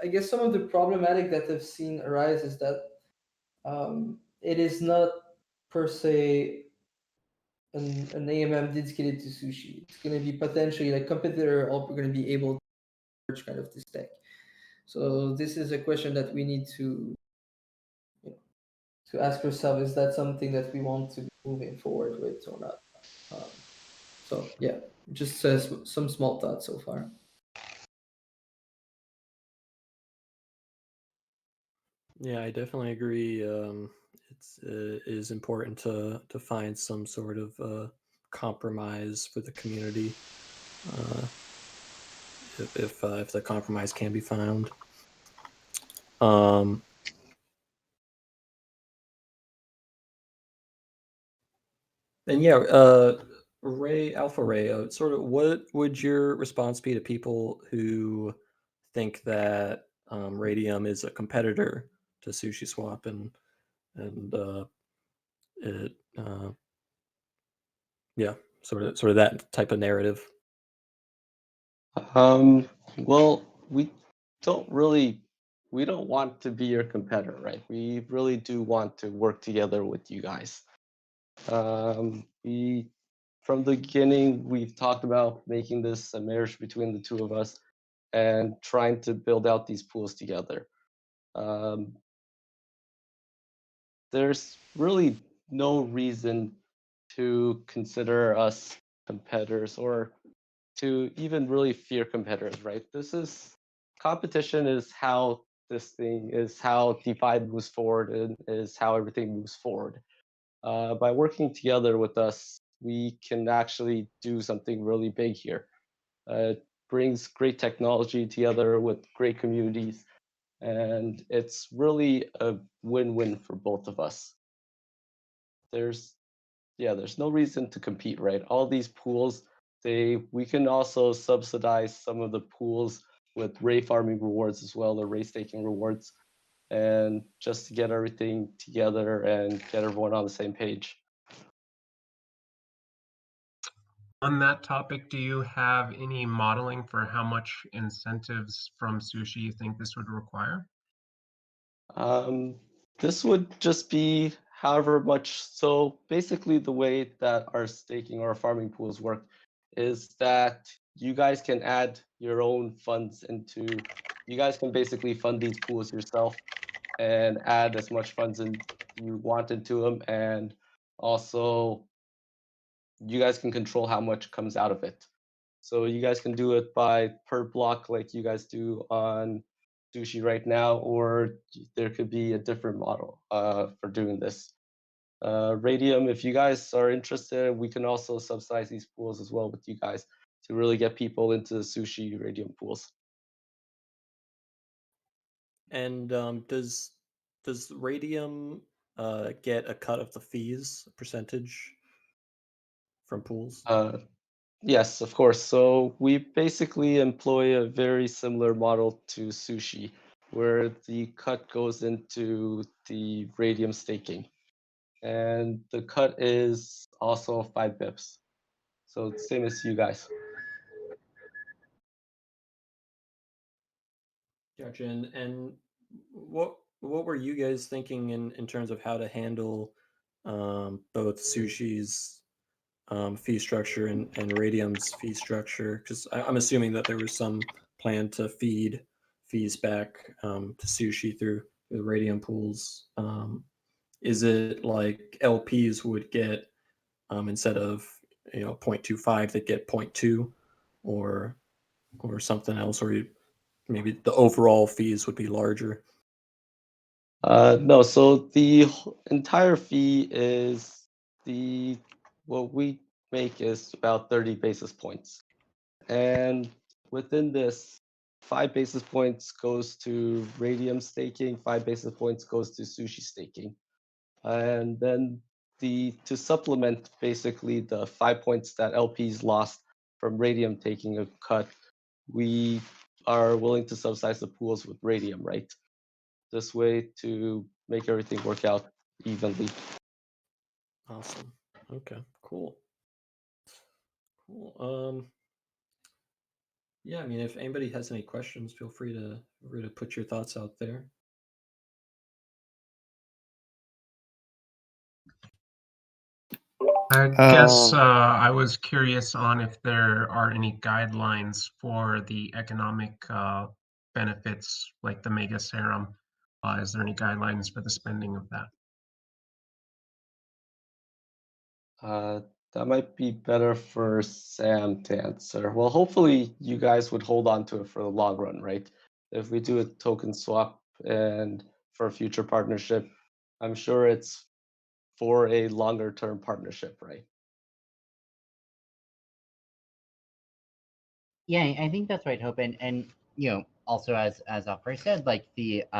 I guess some of the problematic that I've seen arise is that it is not per se an AMM dedicated to sushi. It's going to be potentially like competitor all going to be able to merge kind of this tech. So this is a question that we need you know, to ask ourselves: is that something that we want to be moving forward with or not? So yeah, just some small thoughts so far. Yeah, I definitely agree. It is important to find some sort of compromise for the community, uh, if the compromise can be found. Um, and yeah, Ray, Alpha Ray, sort of, what would your response be to people who think that Radium is a competitor to Sushi Swap and it yeah, sort of that type of narrative. Um, well, don't really, we don't want to be your competitor, right? We really do want to work together with you guys. We, from the beginning, we've talked about making this a marriage between the two of us and trying to build out these pools together. Um, there's really no reason to consider us competitors or to even really fear competitors, right? This is competition is how this thing is how DeFi moves forward and is how everything moves forward. By working together with us, we can actually do something really big here. It brings great technology together with great communities, and it's really a win-win for both of us. There's there's no reason to compete, right? All these pools, we can also subsidize some of the pools with ray farming rewards as well, or ray staking rewards, and just to get everything together and get everyone on the same page. On that topic, do you have any modeling for how much incentives from Sushi you think this would require? Um, this would just be however much. So basically, the way that our staking or our farming pools work is that you guys can add your own funds into. You guys can basically fund these pools yourself and add as much funds in you want into them, and also you guys can control how much comes out of it. So you guys can do it by per block like you guys do on Sushi right now, or there could be a different model for doing this. Radium, if you guys are interested, we can also subsidize these pools as well with you guys to really get people into Sushi Radium pools. And does Radium get a cut of the fees percentage from pools? Yes, of course. So we basically employ a very similar model to Sushi, where the cut goes into the Radium staking. And the cut is also 5 bips. So it's same as you guys. Gotcha. And what were you guys thinking in terms of how to handle both Sushi's fee structure and Radium's fee structure? Because I'm assuming that there was some plan to feed fees back to Sushi through the Radium pools. Is it like LPs would get instead of 0.25, they get zero point 0.2, or something else, or maybe the overall fees would be larger? No, so the entire fee is the what we make is about 30 basis points. And within this, 5 basis points goes to Radium staking, 5 basis points goes to Sushi staking. And then to supplement basically the 5 points that LPs lost from Radium taking a cut, we are willing to subsidize the pools with Radium, right? This way to make everything work out evenly. Awesome. Okay, cool. Cool. Yeah, I mean, if anybody has any questions, feel free to put your thoughts out there. I guess I was curious on if there are any guidelines for the economic benefits, like the mega serum. Is there any guidelines for the spending of that? Uh, that might be better for Sam to answer. Well, hopefully you guys would hold on to it for the long run, right? If we do a token swap and for a future partnership. I'm sure it's for a longer term partnership, right? Yeah, I think that's what I'd hope, and also as Alfred said, like it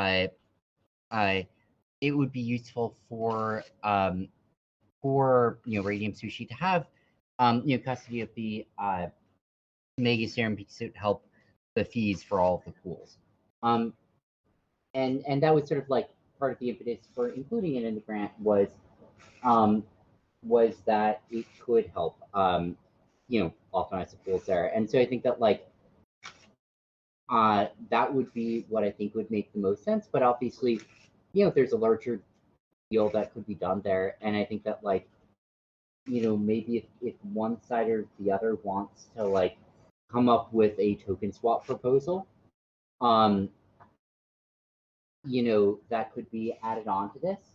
would be useful for Radium Sushi to have custody of the Mega Serum because it would help the fees for all of the pools. And that was sort of like part of the impetus for including it in the grant was that it could help optimize the pools there. And so I think that that would be what I think would make the most sense. But obviously, there's a larger deal that could be done there, and I think that maybe if one side or the other wants to come up with a token swap proposal, that could be added on to this.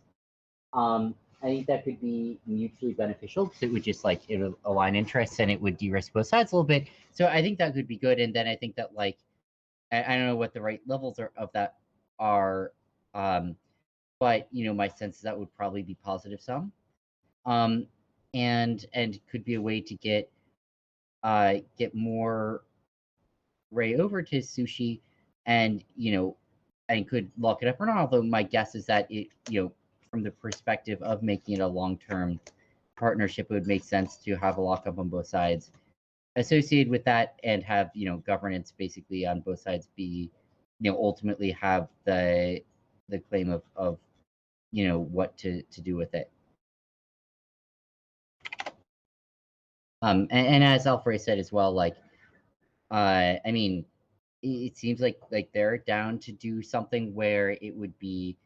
I think that could be mutually beneficial because it would just it would align interests and it would de-risk both sides a little bit. So I think that could be good. And then I think that I don't know what the right levels of that are, but my sense is that would probably be positive sum, and could be a way to get more Ray over to Sushi, and and could lock it up or not. Although my guess is that it from the perspective of making it a long-term partnership, it would make sense to have a lockup on both sides associated with that, and have governance basically on both sides be ultimately have the claim of what to do with it. And as Alfred said as well, I mean, it seems like they're down to do something where it would be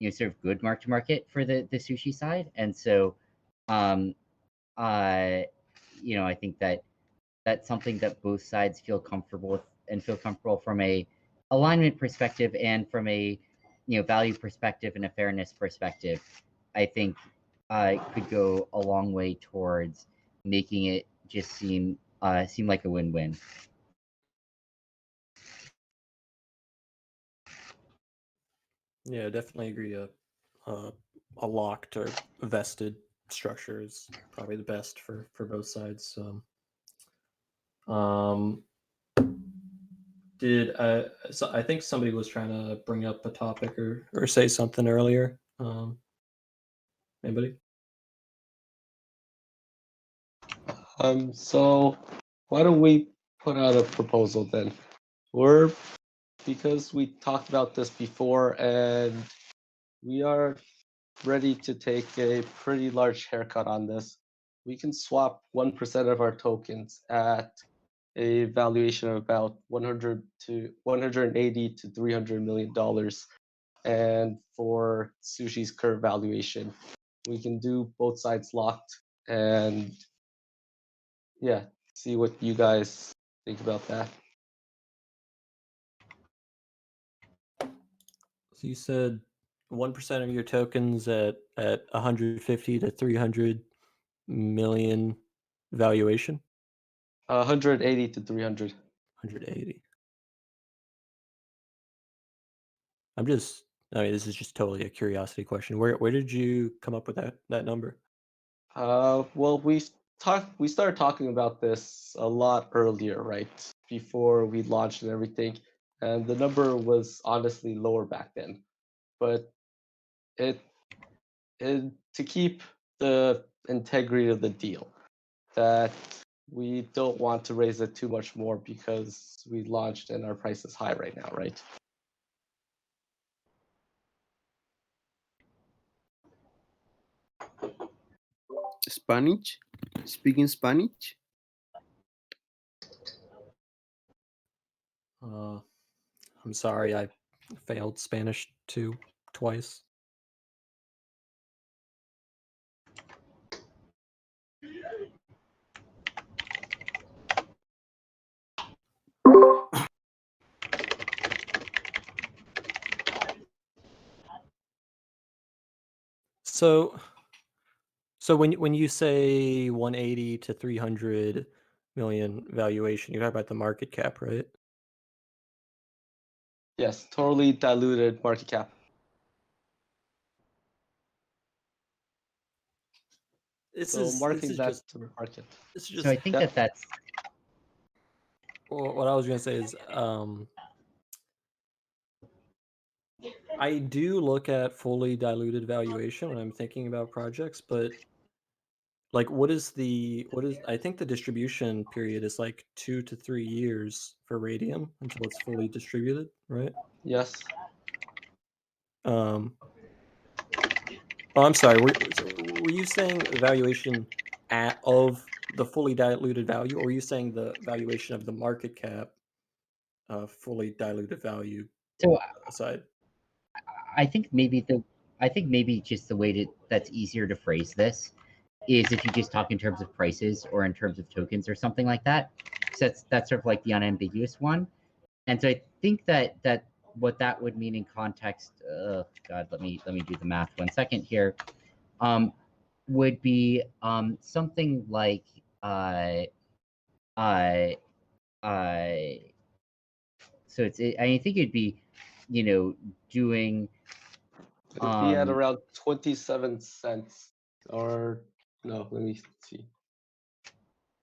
sort of good mark to market for the sushi side, and so I think that that's something that both sides feel comfortable with, and feel comfortable from a alignment perspective and from a value perspective and a fairness perspective. I think could go a long way towards making it just seem like a win-win. Yeah, definitely agree. A locked or vested structure is probably the best for both sides. So I think somebody was trying to bring up a topic or say something earlier. Anybody? So why don't we put out a proposal then? Because we talked about this before, and we are ready to take a pretty large haircut on this. We can swap 1% of our tokens at a valuation of about 180 to $300 million. And for Sushi's current valuation, we can do both sides locked and yeah, see what you guys think about that. So you said 1% of your tokens at 150 to 300 million valuation. 180 to 300. 180. I mean, this is just totally a curiosity question. Where did you come up with that number? Well, we started talking about this a lot earlier, right? Before we launched and everything. And the number was honestly lower back then. But it to keep the integrity of the deal, that we don't want to raise it too much more because we launched and our price is high right now, right? Spanish? Speaking Spanish? I'm sorry, I failed Spanish twice. So when you say 180 to 300 million valuation, you're talking about the market cap, right? Yes, totally diluted market cap. This So is marking that just to the market. this is So just I think that- that's well, what I was gonna say is I do look at fully diluted valuation when I'm thinking about projects, but like what is I think the distribution period is like 2 to 3 years for radium until it's fully distributed, right? Yes. Oh, I'm sorry. Were you saying the valuation of the fully diluted value, or were you saying the valuation of the market cap, fully diluted value so aside? I think maybe just the way that's easier to phrase this is if you just talk in terms of prices or in terms of tokens or something like that. So that's sort of like the unambiguous one. And so I think that what that would mean in context, God, let me do the math 1 second here. Would be something like uh uh so I think it'd be, doing It'd be at around 27 cents. Or no, let me see.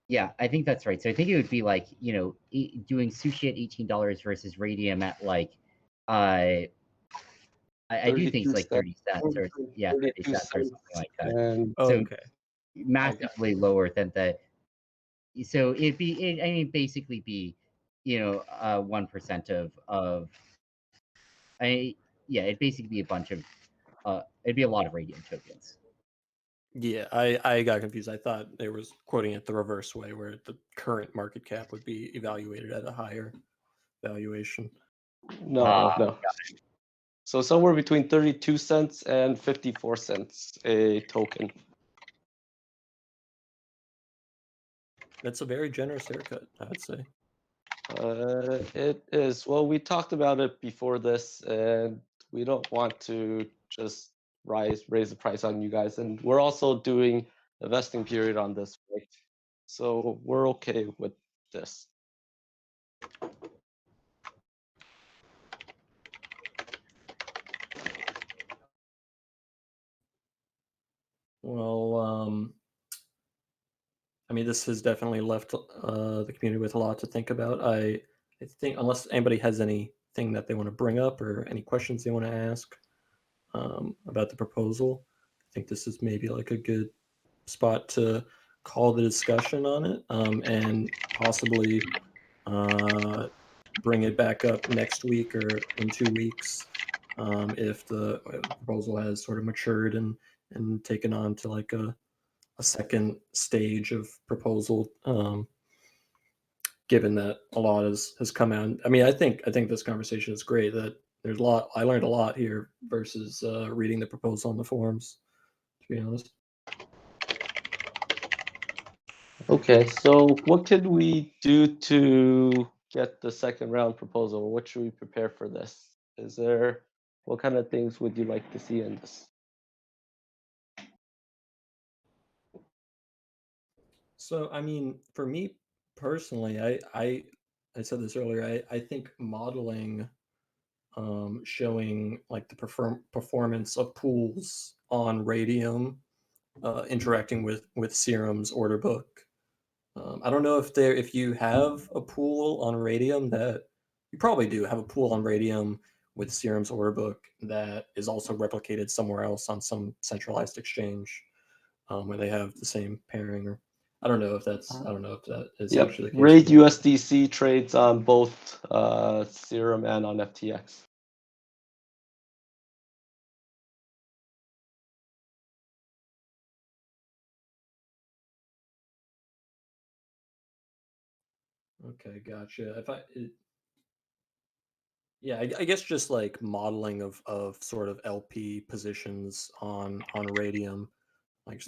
yeah, I think that's right. So I think it would be like, doing sushi at $18 versus radium at like I do think 32 it's like cents. 30 cents or yeah, 30 32 cents or something cents like that. and Oh, So okay. I got massively lower than so I mean basically be, 1% of yeah, it'd basically be a bunch of it'd be a lot of radium tokens. Yeah, I got confused. I thought they was quoting it the reverse way, where the current market cap would be evaluated at a higher valuation. no. So somewhere between 32 cents and 54 cents a token. That's a very generous haircut, I'd say. It is. Well, we talked about it before this, and we don't want to just raise the price on you guys. And we're also doing a vesting period on this, right? So we're okay with this. Well, I mean, this has definitely left the community with a lot to think about. I think unless anybody has anything that they want to bring up or any questions they want to ask about the proposal, I think this is maybe like a good spot to call the discussion on it, and possibly bring it back up next week or in 2 weeks, if the proposal has sort of matured and taken on to like a second stage of proposal, given that a lot has come out. I mean, I think this conversation is great. That there's a lot. I learned a lot here versus reading the proposal on the forums. To be honest. Okay, so what could we do to get the second round proposal? What should we prepare for this? What kind of things would you like to see in this? So, I mean, for me personally, I said this earlier. I think modeling, showing like the performance of pools on Radium, interacting with Serum's order book. I don't know if you have a pool on Radium that you probably do have a pool on Radium with Serum's order book that is also replicated somewhere else on some centralized exchange, where they have the same pairing. Or I don't know if that is Yep, actually the case. Raid USDC trades on both Serum and on FTX. Okay, gotcha. Yeah, I guess just like modeling of sort of LP positions on Radium, like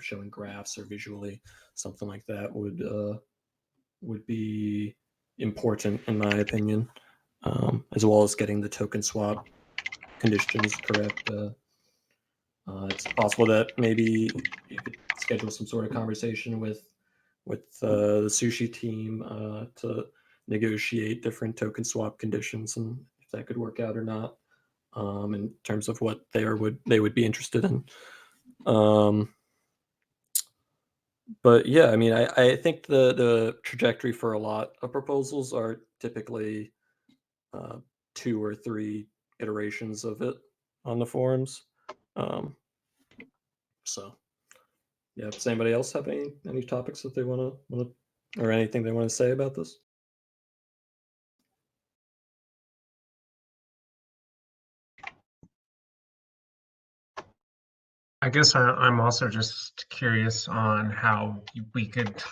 showing graphs or visually something like that would be important in my opinion, as well as getting the token swap conditions correct. It's possible that maybe you could schedule some sort of conversation with the sushi team to negotiate different token swap conditions and if that could work out or not, in terms of what they would be interested in. Um, But yeah, I mean, I think the trajectory for a lot of proposals are typically 2 or 3 iterations of it on the forums. Um, so yeah, does anybody else have any topics that they wanna or anything they want to say about this? I guess I'm also just curious on how we could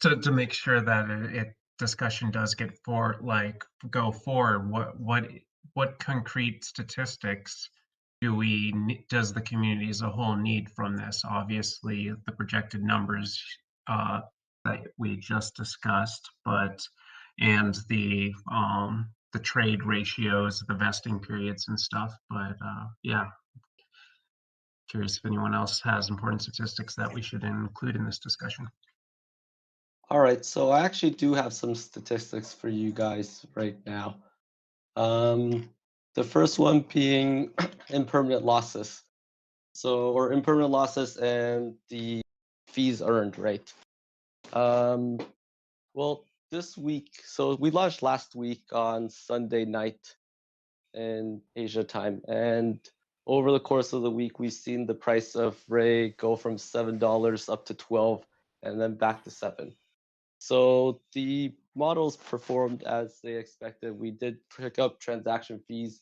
to make sure that discussion does get go forward. What concrete statistics does the community as a whole need from this? Obviously, the projected numbers that we just discussed, but and the trade ratios, the vesting periods and stuff. But yeah, curious if anyone else has important statistics that we should include in this discussion. All right, so I actually do have some statistics for you guys right now. The first one being impermanent losses. Or impermanent losses and the fees earned, right? Well, this week, so we launched last week on Sunday night in Asia time, and over the course of the week, we've seen the price of Ray go from $7 up to 12, and then back to 7. So the models performed as they expected. We did pick up transaction fees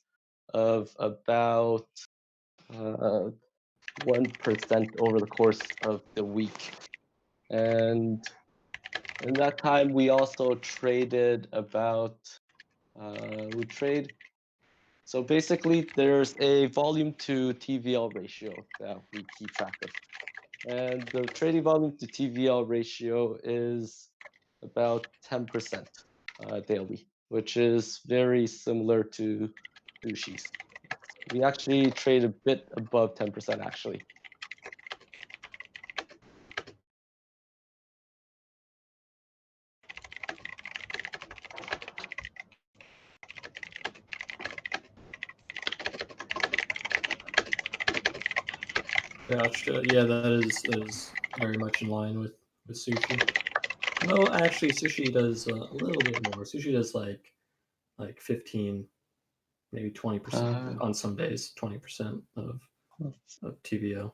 of about 1% over the course of the week. And in that time, we also traded about, so basically there's a volume to TVL ratio that we keep track of. And the trading volume to TVL ratio is about 10% daily, which is very similar to Sushi's. We actually trade a bit above 10% actually. Gotcha. Yeah, that is very much in line with sushi. No, actually, sushi does a little bit more. Sushi does like 15, maybe 20% on some days, 20% of TVO.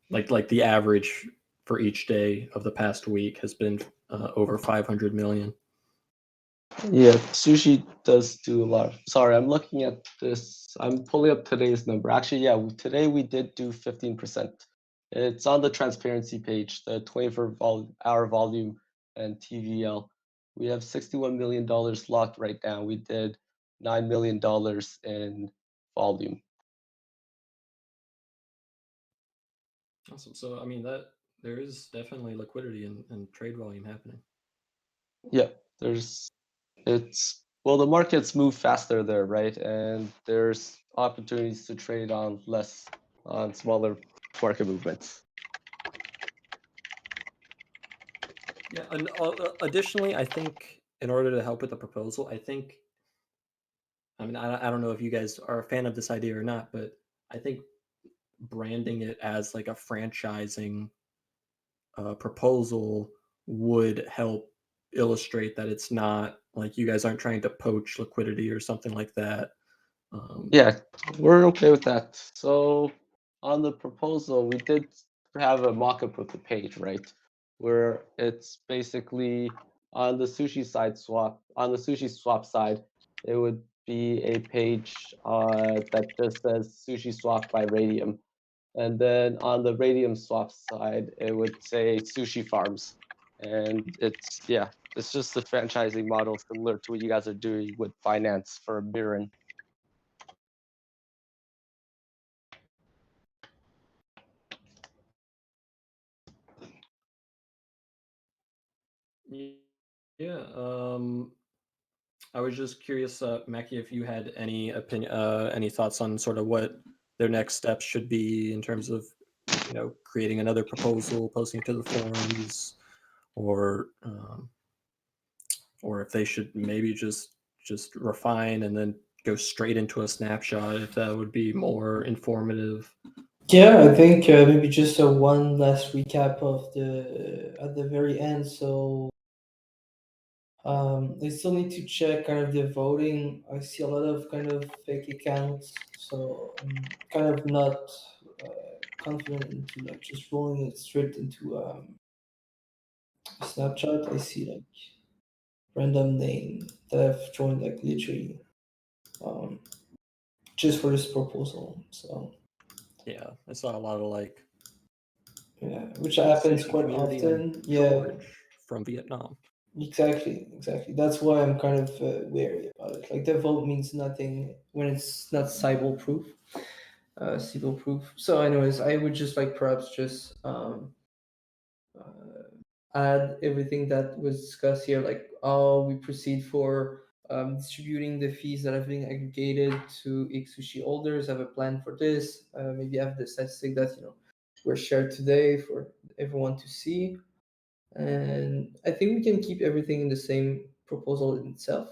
Like the average for each day of the past week has been over 500 million. Yeah, Sushi does do a lot. Sorry, I'm looking at this. I'm pulling up today's number. Actually, yeah, today we did do 15%. It's on the transparency page, the 24-hour volume and TVL. We have $61 million locked right now. We did $9 million in volume. Awesome. So I mean that there is definitely liquidity and trade volume happening. Yeah, well, the markets move faster there, right? And there's opportunities to trade on smaller market movements. Yeah, and additionally, I think in order to help with the proposal, I mean, I don't know if you guys are a fan of this idea or not, but I think branding it as like a franchising proposal would help illustrate that it's not like you guys aren't trying to poach liquidity or something like that. Yeah, we're okay with that. So on the proposal, we did have a mock-up of the page, right? Where it's basically on the sushi swap side, it would be a page that just says sushi swap by Radium. And then on the Radium swap side, it would say Sushi Farms. And it's just a franchising model similar to what you guys are doing with finance for Birin. Yeah. I was just curious, Mackie, if you had any opinion, any thoughts on sort of what their next steps should be in terms of, creating another proposal, posting it to the forums, or or if they should maybe just refine and then go straight into a snapshot, if that would be more informative. Yeah, I think maybe just a one last recap of the at the very end. So I still need to check kind of the voting. I see a lot of kind of fake accounts, so I'm kind of not confident into like just rolling it straight into Snapchat. I see like random name that I've joined like literally um, just for this proposal. So Yeah, I saw a lot of like yeah, which happens sushi quite community and often. Yeah, George from Vietnam. exactly, exactly. That's why I'm kind of wary about it. Like the vote means nothing when it's not Sybil proof. Sybil proof. So, anyways, I would just like perhaps just add everything that was discussed here, like how we proceed for distributing the fees that have been aggregated to each sushi holders. Have a plan for this. Maybe have the statistic that were shared today for everyone to see. And I think we can keep everything in the same proposal in itself.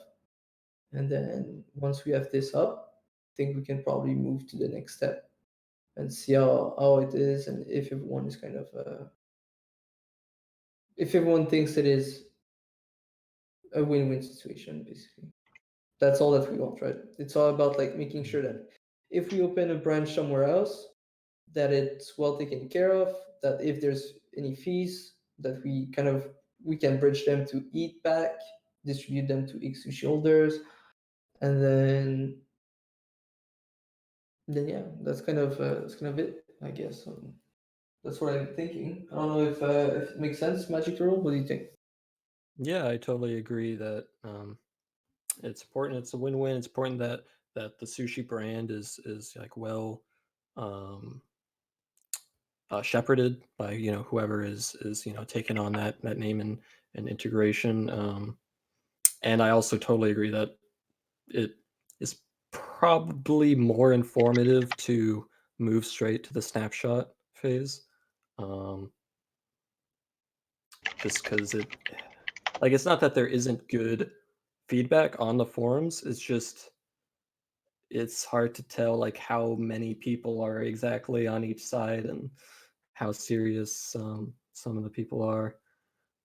And then once we have this up, I think we can probably move to the next step and see how it is and if everyone is kind of if everyone thinks it is a win-win situation basically. That's all that we want, right? It's all about like making sure that if we open a branch somewhere else, that it's well taken care of, that if there's any fees that we can bridge them to eat back, distribute them to ex sushi holders, and then yeah, that's kind of it, I guess. That's what I'm thinking. I don't know if it makes sense, Magic Rule. What do you think? Yeah, I totally agree that it's important. It's a win-win. It's important that the sushi brand is like well um, shepherded by whoever is taking on that name and integration. And I also totally agree that it is probably more informative to move straight to the snapshot phase, um, just because it's not that there isn't good feedback on the forums. It's just it's hard to tell like how many people are exactly on each side and how serious some of the people are.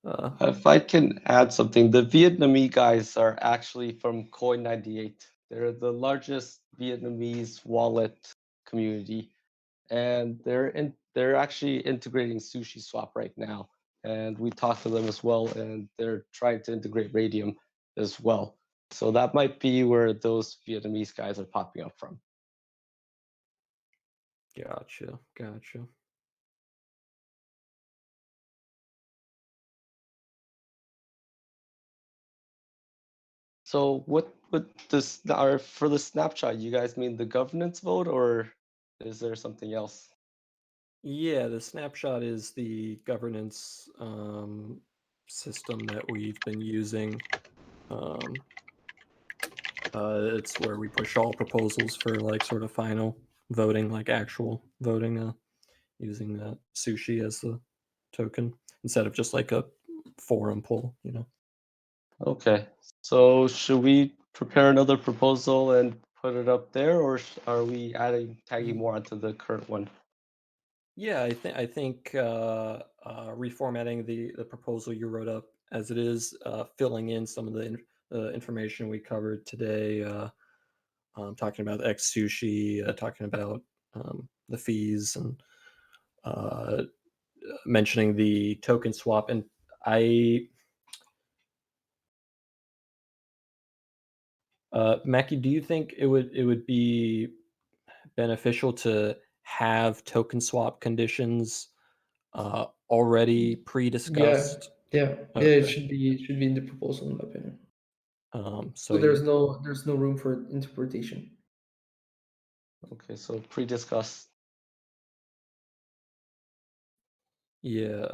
Uh, If I can add something, the Vietnamese guys are actually from Coin98. They're the largest Vietnamese wallet community, and they're actually integrating Sushi Swap right now. And we talked to them as well, and they're trying to integrate Radium as well. So that might be where those Vietnamese guys are popping up from. gotcha. So what would this are for the snapshot? You guys mean the governance vote, or is there something else? Yeah, the snapshot is the governance system that we've been using. Um, it's where we push all proposals for like sort of final voting, like actual voting, using sushi as the token instead of just like a forum poll. Okay, so should we prepare another proposal and put it up there, or are we tagging more onto the current one? Yeah, I think reformatting the proposal you wrote up as it is, filling in some of the information we covered today, talking about X sushi, talking about the fees, and uh, mentioning the token swap. And I, Mackie, do you think it would be beneficial to have token swap conditions already Yeah, pre-discussed? yeah. Okay. It should be in the proposal, in my opinion. So So you, there's no room for interpretation. Okay, so pre-discussed. yeah,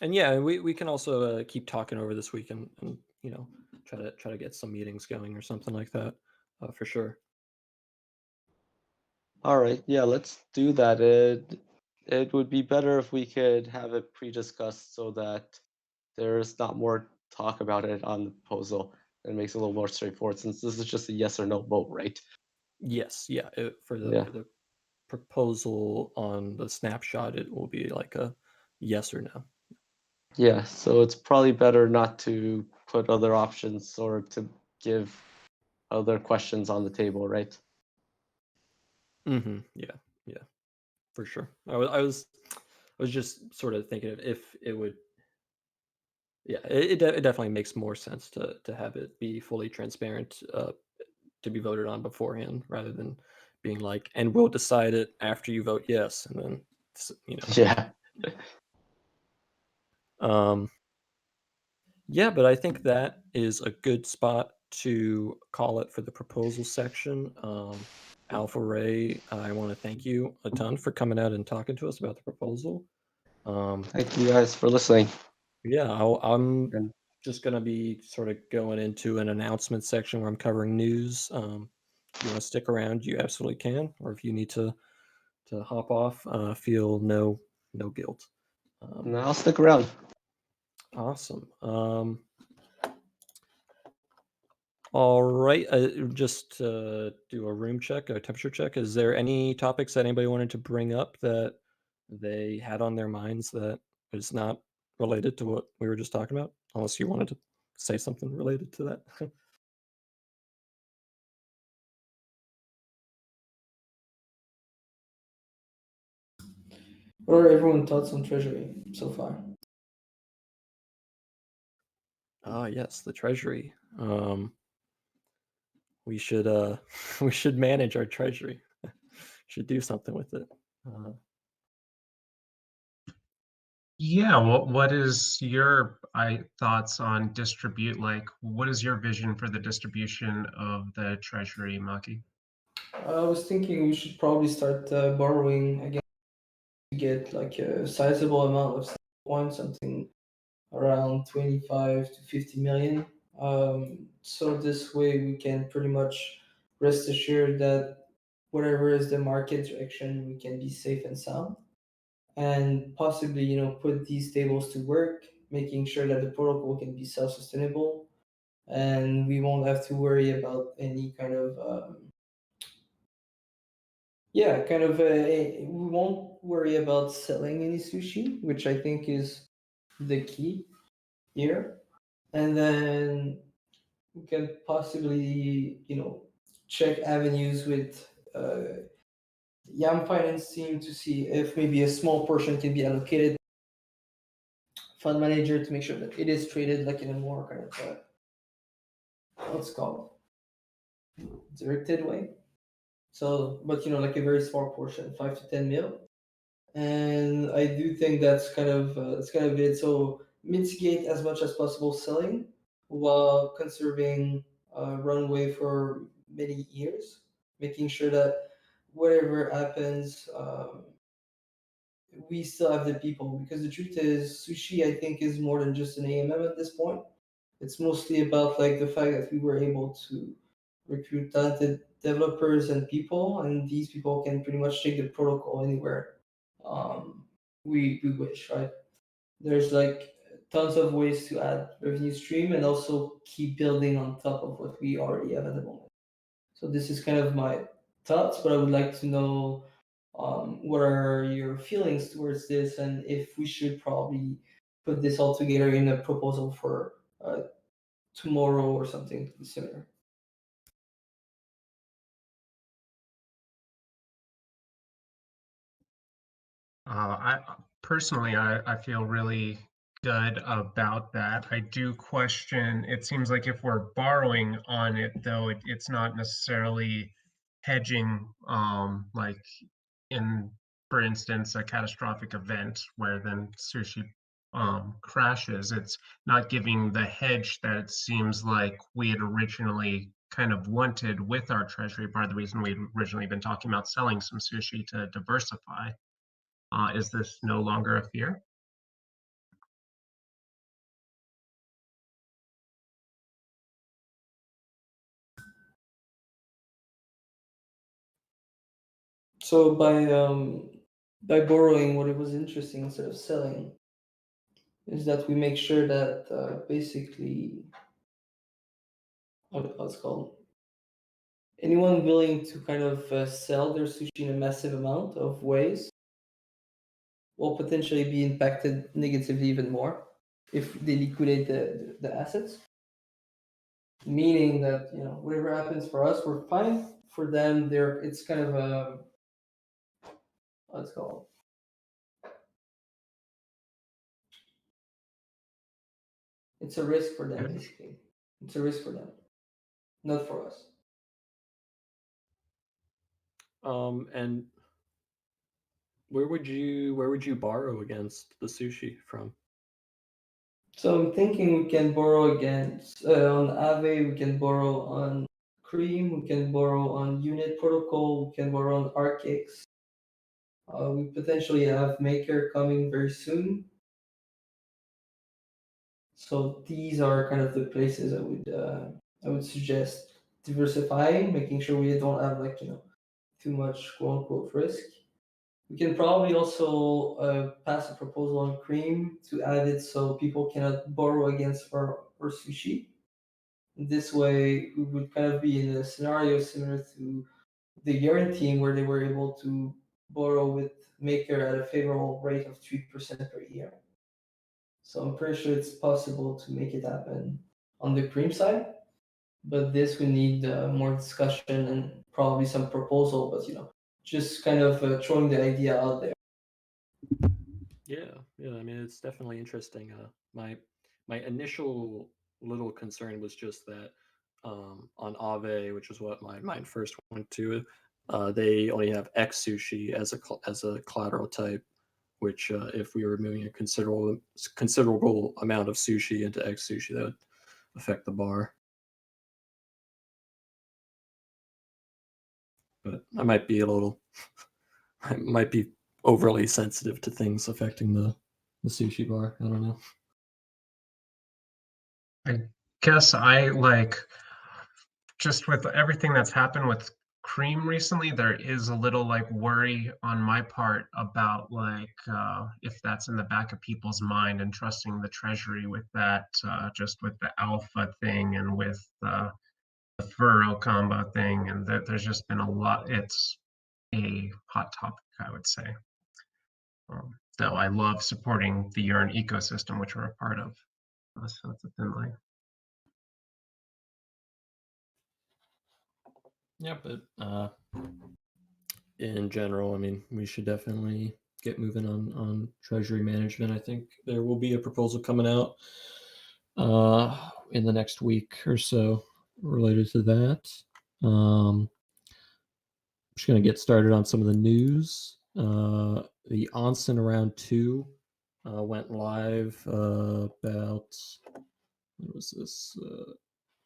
and yeah, we can also keep talking over this week and try to get some meetings going or something like that, for sure. All right, yeah, let's do that. It would be better if we could have it pre-discussed so that there's not more talk about it on the proposal. It makes it a little more straightforward since this is just a yes or no vote, right? Yes, yeah. For the Yeah. proposal on the snapshot, it will be like a yes or no. Yeah, so it's probably better not to put other options or to give other questions on the table, right? Yeah, yeah, for sure. I was just sort of thinking of if it would. Yeah, it definitely makes more sense to have it be fully transparent, to be voted on beforehand, rather than being like, and we'll decide it after you vote yes, and then Yeah. Um, yeah, but I think that is a good spot to call it for the proposal section. Alpha Ray, I want to thank you a ton for coming out and talking to us about the proposal. Thank you guys for listening. Yeah, I'm And just gonna be sort of going into an announcement section where I'm covering news. If you want to stick around, you absolutely can, or if you need to hop off, feel no guilt. no, I'll stick around. Awesome. All right, just do a room check, a temperature check. Is there any topics that anybody wanted to bring up that they had on their minds that is not related to what we were just talking about? Unless you wanted to say something related to that. What are everyone's thoughts on Treasury so far? Ah, yes, the treasury. We should we should manage our treasury. Should do something with it. Uh, Yeah, what is your thoughts on distribute? Like, what is your vision for the distribution of the treasury, Maki? I was thinking we should probably start borrowing again to get like a sizable amount of coins, something around 25 to 50 million. So this way we can pretty much rest assured that whatever is the market direction, we can be safe and sound. And possibly, put these tables to work, making sure that the protocol can be self-sustainable and we won't have to worry about any kind of yeah, kind of. We won't worry about selling any sushi, which I think is the key here. And then we can possibly, check avenues with Yam Finance team to see if maybe a small portion can be allocated fund manager to make sure that it is traded like in a more kind of what's it called directed way. So, but like a very small portion, 5 to 10 mil. And I do think that's kind of it. So mitigate as much as possible selling while conserving runway for many years, making sure that whatever happens, we still have the people. Because the truth is, sushi I think is more than just an AMM at this point. It's mostly about like the fact that we were able to recruit talented developers and people, and these people can pretty much take the protocol anywhere um, we wish, right? There's like tons of ways to add revenue stream and also keep building on top of what we already have at the moment. So this is kind of my thoughts, but I would like to know what are your feelings towards this, and if we should probably put this all together in a proposal for tomorrow or something similar. I personally, I feel really good about that. I do question, it seems like if we're borrowing on it, though, it's not necessarily hedging, like in, for instance, a catastrophic event where then sushi crashes. It's not giving the hedge that it seems like we had originally kind of wanted with our treasury. Part of the reason we'd originally been talking about selling some sushi to diversify. Is this no longer a fear? So by borrowing, what it was interesting instead of selling is that we make sure that basically what's called anyone willing to kind of sell their sushi in a massive amount of ways will potentially be impacted negatively even more if they liquidate the assets. Meaning that whatever happens for us, we're fine. For them, it's kind of a what's it called. It's a risk for them, basically. It's a risk for them, not for us. And where would you borrow against the sushi from? So I'm thinking we can borrow against on Aave, we can borrow on Cream, we can borrow on Unit Protocol, we can borrow on Arcix. We potentially have Maker coming very soon. So these are kind of the places I would suggest diversifying, making sure we don't have too much quote unquote risk. We can probably also pass a proposal on Cream to add it so people cannot borrow against our sushi. This way, we would kind of be in a scenario similar to the Urine team where they were able to borrow with Maker at a favorable rate of 3% per year. So I'm pretty sure it's possible to make it happen on the Cream side, but this would need more discussion and probably some proposal. But just kind of throwing the idea out there. Yeah. I mean, it's definitely interesting. My initial little concern was just that on Aave, which is what my mind first went to, they only have X sushi as a collateral type. Which, if we were moving a considerable amount of sushi into X sushi, that would affect the bar. But I might be a little, I might be overly sensitive to things affecting the sushi bar. I don't know. I guess I like just with everything that's happened with Cream recently, there is a little like worry on my part about like if that's in the back of people's mind and trusting the treasury with that, just with the alpha thing and with the furrow combo thing, and there's just been a lot. It's a hot topic, I would say. Though I love supporting the urine ecosystem, which we're a part of. So it's a thin line. Yeah, but in general, I mean, we should definitely get moving on treasury management. I think there will be a proposal coming out in the next week or so related to that. I'm just gonna get started on some of the news. The Onsen Round 2 went live about, what was this,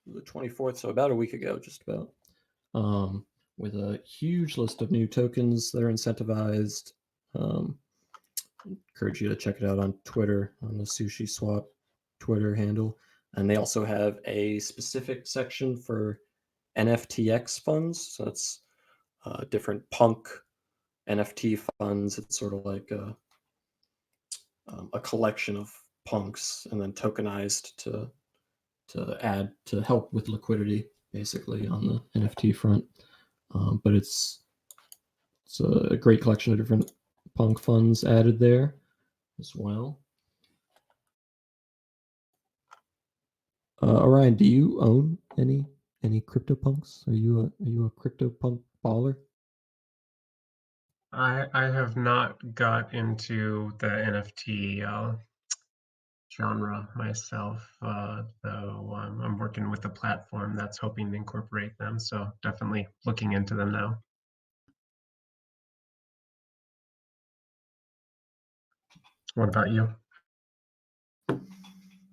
the 24th, so about a week ago, just about, with a huge list of new tokens that are incentivized. Encourage you to check it out on Twitter, on the Sushi Swap Twitter handle. And they also have a specific section for NFTX funds. So it's different punk NFT funds. It's sort of like a collection of punks and then tokenized to add to help with liquidity, basically on the NFT front. But it's a great collection of different punk funds added there as well. Orion, do you own any CryptoPunks? Are you a CryptoPunk baller? I have not got into the NFT genre myself, though I'm working with a platform that's hoping to incorporate them. So definitely looking into them now. What about you?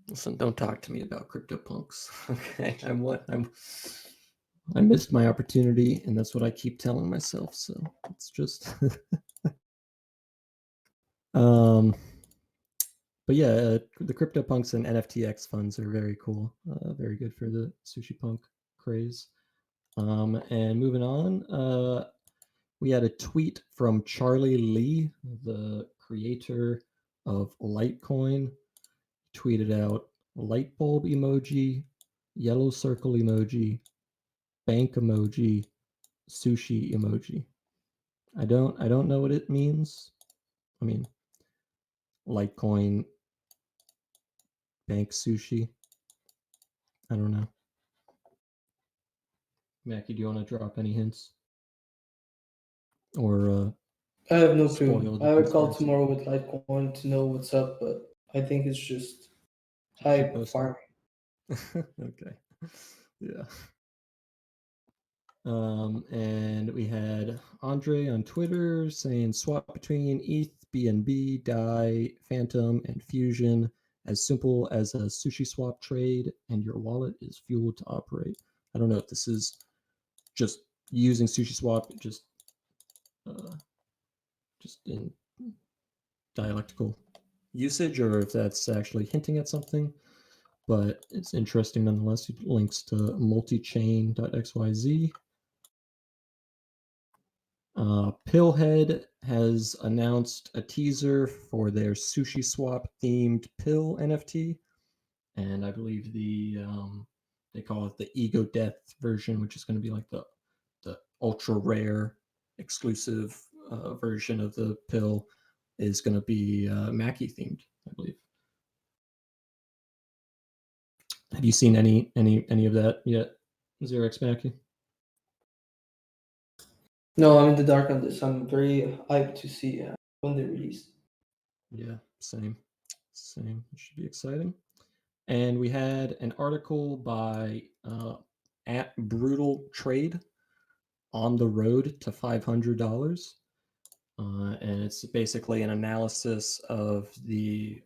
Listen, don't talk to me about CryptoPunks. Okay, I missed my opportunity, and that's what I keep telling myself. So it's just, but yeah, the CryptoPunks and NFTX funds are very cool. Very good for the sushi punk craze. And moving on, we had a tweet from Charlie Lee, the creator of Litecoin. Tweeted out light bulb emoji, yellow circle emoji, bank emoji, sushi emoji. I don't know what it means. I mean, Litecoin bank sushi. I don't know. Mackie, do you want to drop any hints? Or I have no spoil clue. the I would call conspiracy? tomorrow with Litecoin to know what's up, but I think it's just Keep hype posting. farming. Okay. Yeah. And we had Andre on Twitter saying swap between ETH, BNB, DAI, Phantom, and Fusion as simple as a sushi swap trade, and your wallet is fueled to operate. I don't know if this is just using sushi swap just in dialectical usage, or if that's actually hinting at something. But it's interesting nonetheless. It links to multichain.xyz. Pillhead has announced a teaser for their Sushi Swap themed pill NFT, and I believe they call it the Ego Death version, which is going to be like the ultra rare exclusive version of the pill, is going to be Mackie themed, I believe. Have you seen any of that yet, Xerox Mackie? No, I'm in the dark on this. I'm very hyped to see when they release. Yeah, same. It should be exciting. And we had an article by at Brutal Trade on the road to $500. And it's basically an analysis of the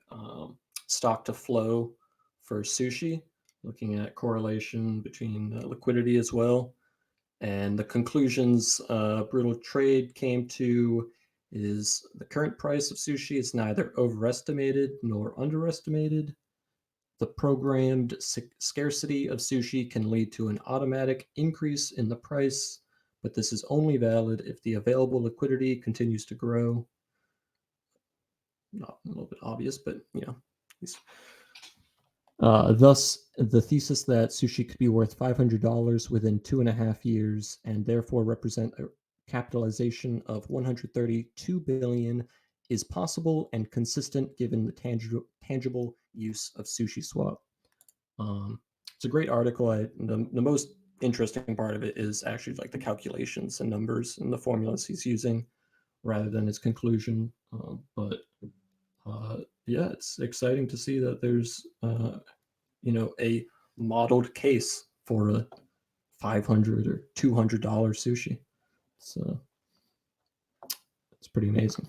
stock to flow for sushi, looking at correlation between liquidity as well. And the conclusions Brutal Trade came to is the current price of sushi is neither overestimated nor underestimated. The programmed scarcity of sushi can lead to an automatic increase in the price, but this is only valid if the available liquidity continues to grow. Not a little bit obvious, but thus, the thesis that sushi could be worth $500 within 2.5 years and therefore represent a capitalization of $132 billion is possible and consistent given the tangible use of Sushi Swap. It's a great article. The most interesting part of it is actually like the calculations and numbers and the formulas he's using rather than his conclusion. But yeah, it's exciting to see that there's a modeled case for a $500 or $200 sushi. So it's pretty amazing.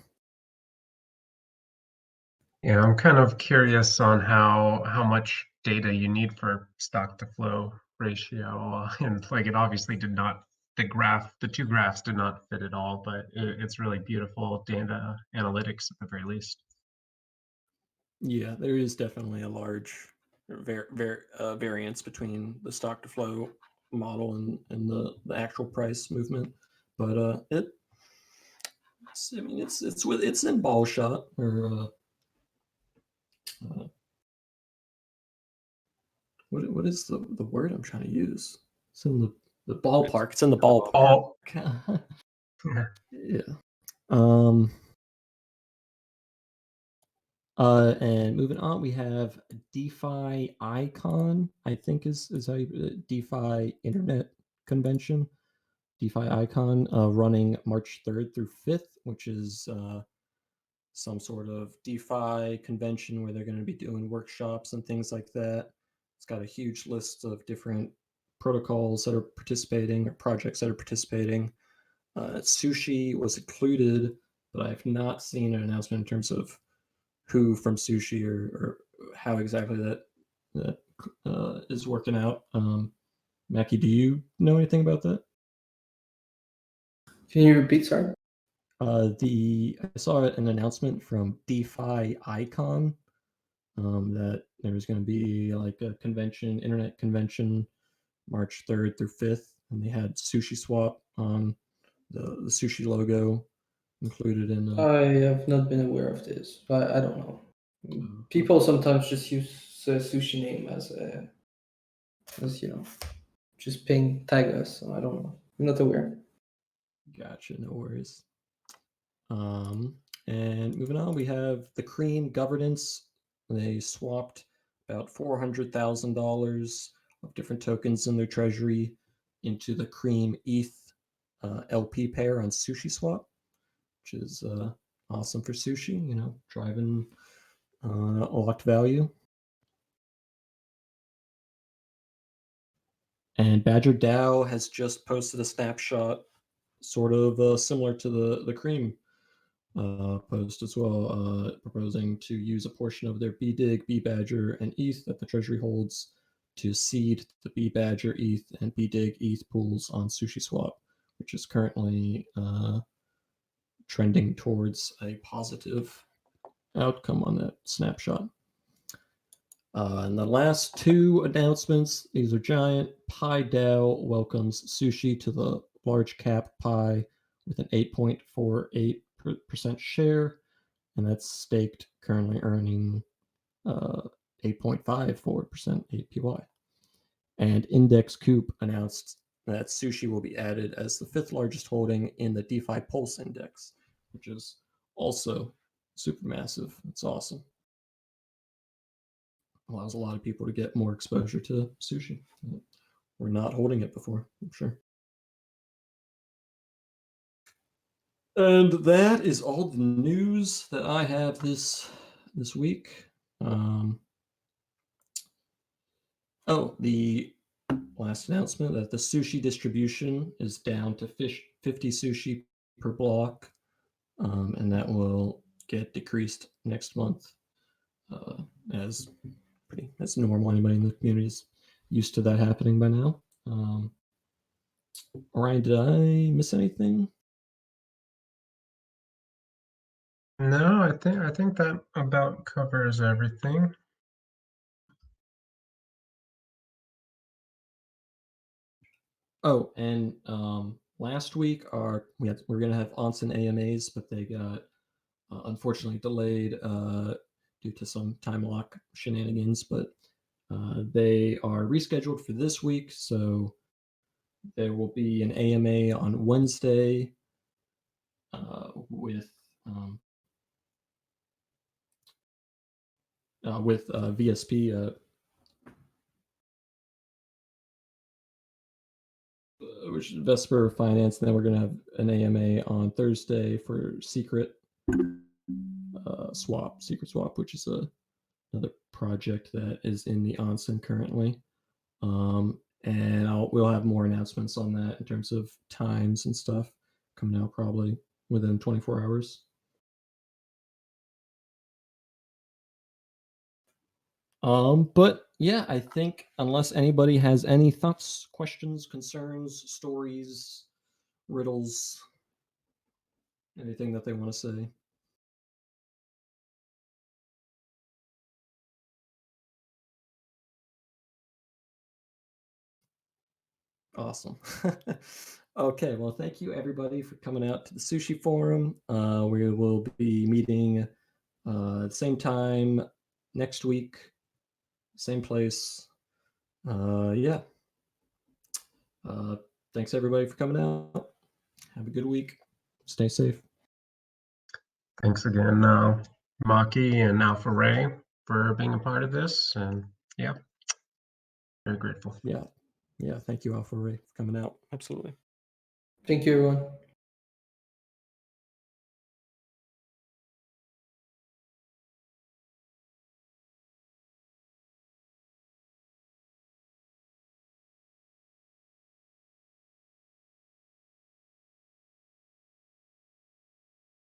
Yeah, I'm kind of curious on how much data you need for stock to flow ratio, and like it obviously did not the two graphs did not fit at all, but it's really beautiful data analytics at the very least. Yeah, there is definitely a large variance between the stock to flow model and the actual price movement, but it's in ball shot or what is the word I'm trying to use? It's in the ballpark. It's in the ballpark. Oh, Yeah. And moving on, we have DeFi Icon, I think is how you DeFi Internet Convention. DeFi Icon running March 3rd through 5th, which is some sort of DeFi convention where they're going to be doing workshops and things like that. It's got a huge list of different protocols that are participating or projects that are participating. Sushi was included, but I've not seen an announcement in terms of who from Sushi or how exactly that is working out. Mackie, do you know anything about that? Can you repeat, sorry? I saw an announcement from DeFi Icon that there was going to be like a convention, internet convention, March 3rd through 5th, and they had Sushi Swap on the sushi logo included in. I have not been aware of this, but I don't know. Okay. People sometimes just use a sushi name as just tag us. So I don't know. I'm not aware. Gotcha, no worries. And moving on, we have the Cream governance. They swapped about $400,000 of different tokens in their treasury into the Cream ETH LP pair on Sushi Swap, which is awesome for Sushi. You know, driving locked value. And Badger DAO has just posted a snapshot, sort of similar to the Cream post as well, proposing to use a portion of their BDIG, BBadger, and ETH that the Treasury holds to seed the BBadger ETH and BDIG ETH pools on SushiSwap, which is currently trending towards a positive outcome on that snapshot. And the last two announcements, these are giant. Pi DAO welcomes Sushi to the large cap Pi with an 8.48% share, and that's staked, currently earning 8.54% APY. And Index Coop announced that Sushi will be added as the 5th largest holding in the DeFi Pulse Index, which is also super massive. It's awesome. Allows a lot of people to get more exposure to Sushi. We're not holding it before, I'm sure. And that is all the news that I have this week. The last announcement that the sushi distribution is down to 50 sushi per block, and that will get decreased next month, as normal. Anybody in the community is used to that happening by now. Ryan, did I miss anything? No, I think that about covers everything. Oh, and last week we're gonna have Onsen AMAs, but they got unfortunately delayed due to some time lock shenanigans. But they are rescheduled for this week, so there will be an AMA on Wednesday with VSP. Which is Vesper Finance, and then we're gonna have an AMA on Thursday for Secret Swap, which is another project that is in the onsen currently. And we'll have more announcements on that in terms of times and stuff coming out probably within 24 hours. But yeah, I think unless anybody has any thoughts, questions, concerns, stories, riddles, anything that they want to say. Awesome. Okay, well, thank you everybody for coming out to the Sushi Forum. We will be meeting same time next week, same place. Yeah. Thanks everybody for coming out. Have a good week. Stay safe. Thanks again, Maki and Alpha Ray, for being a part of this. And yeah, very grateful. Yeah. Thank you, Alpha Ray, for coming out. Absolutely. Thank you, everyone.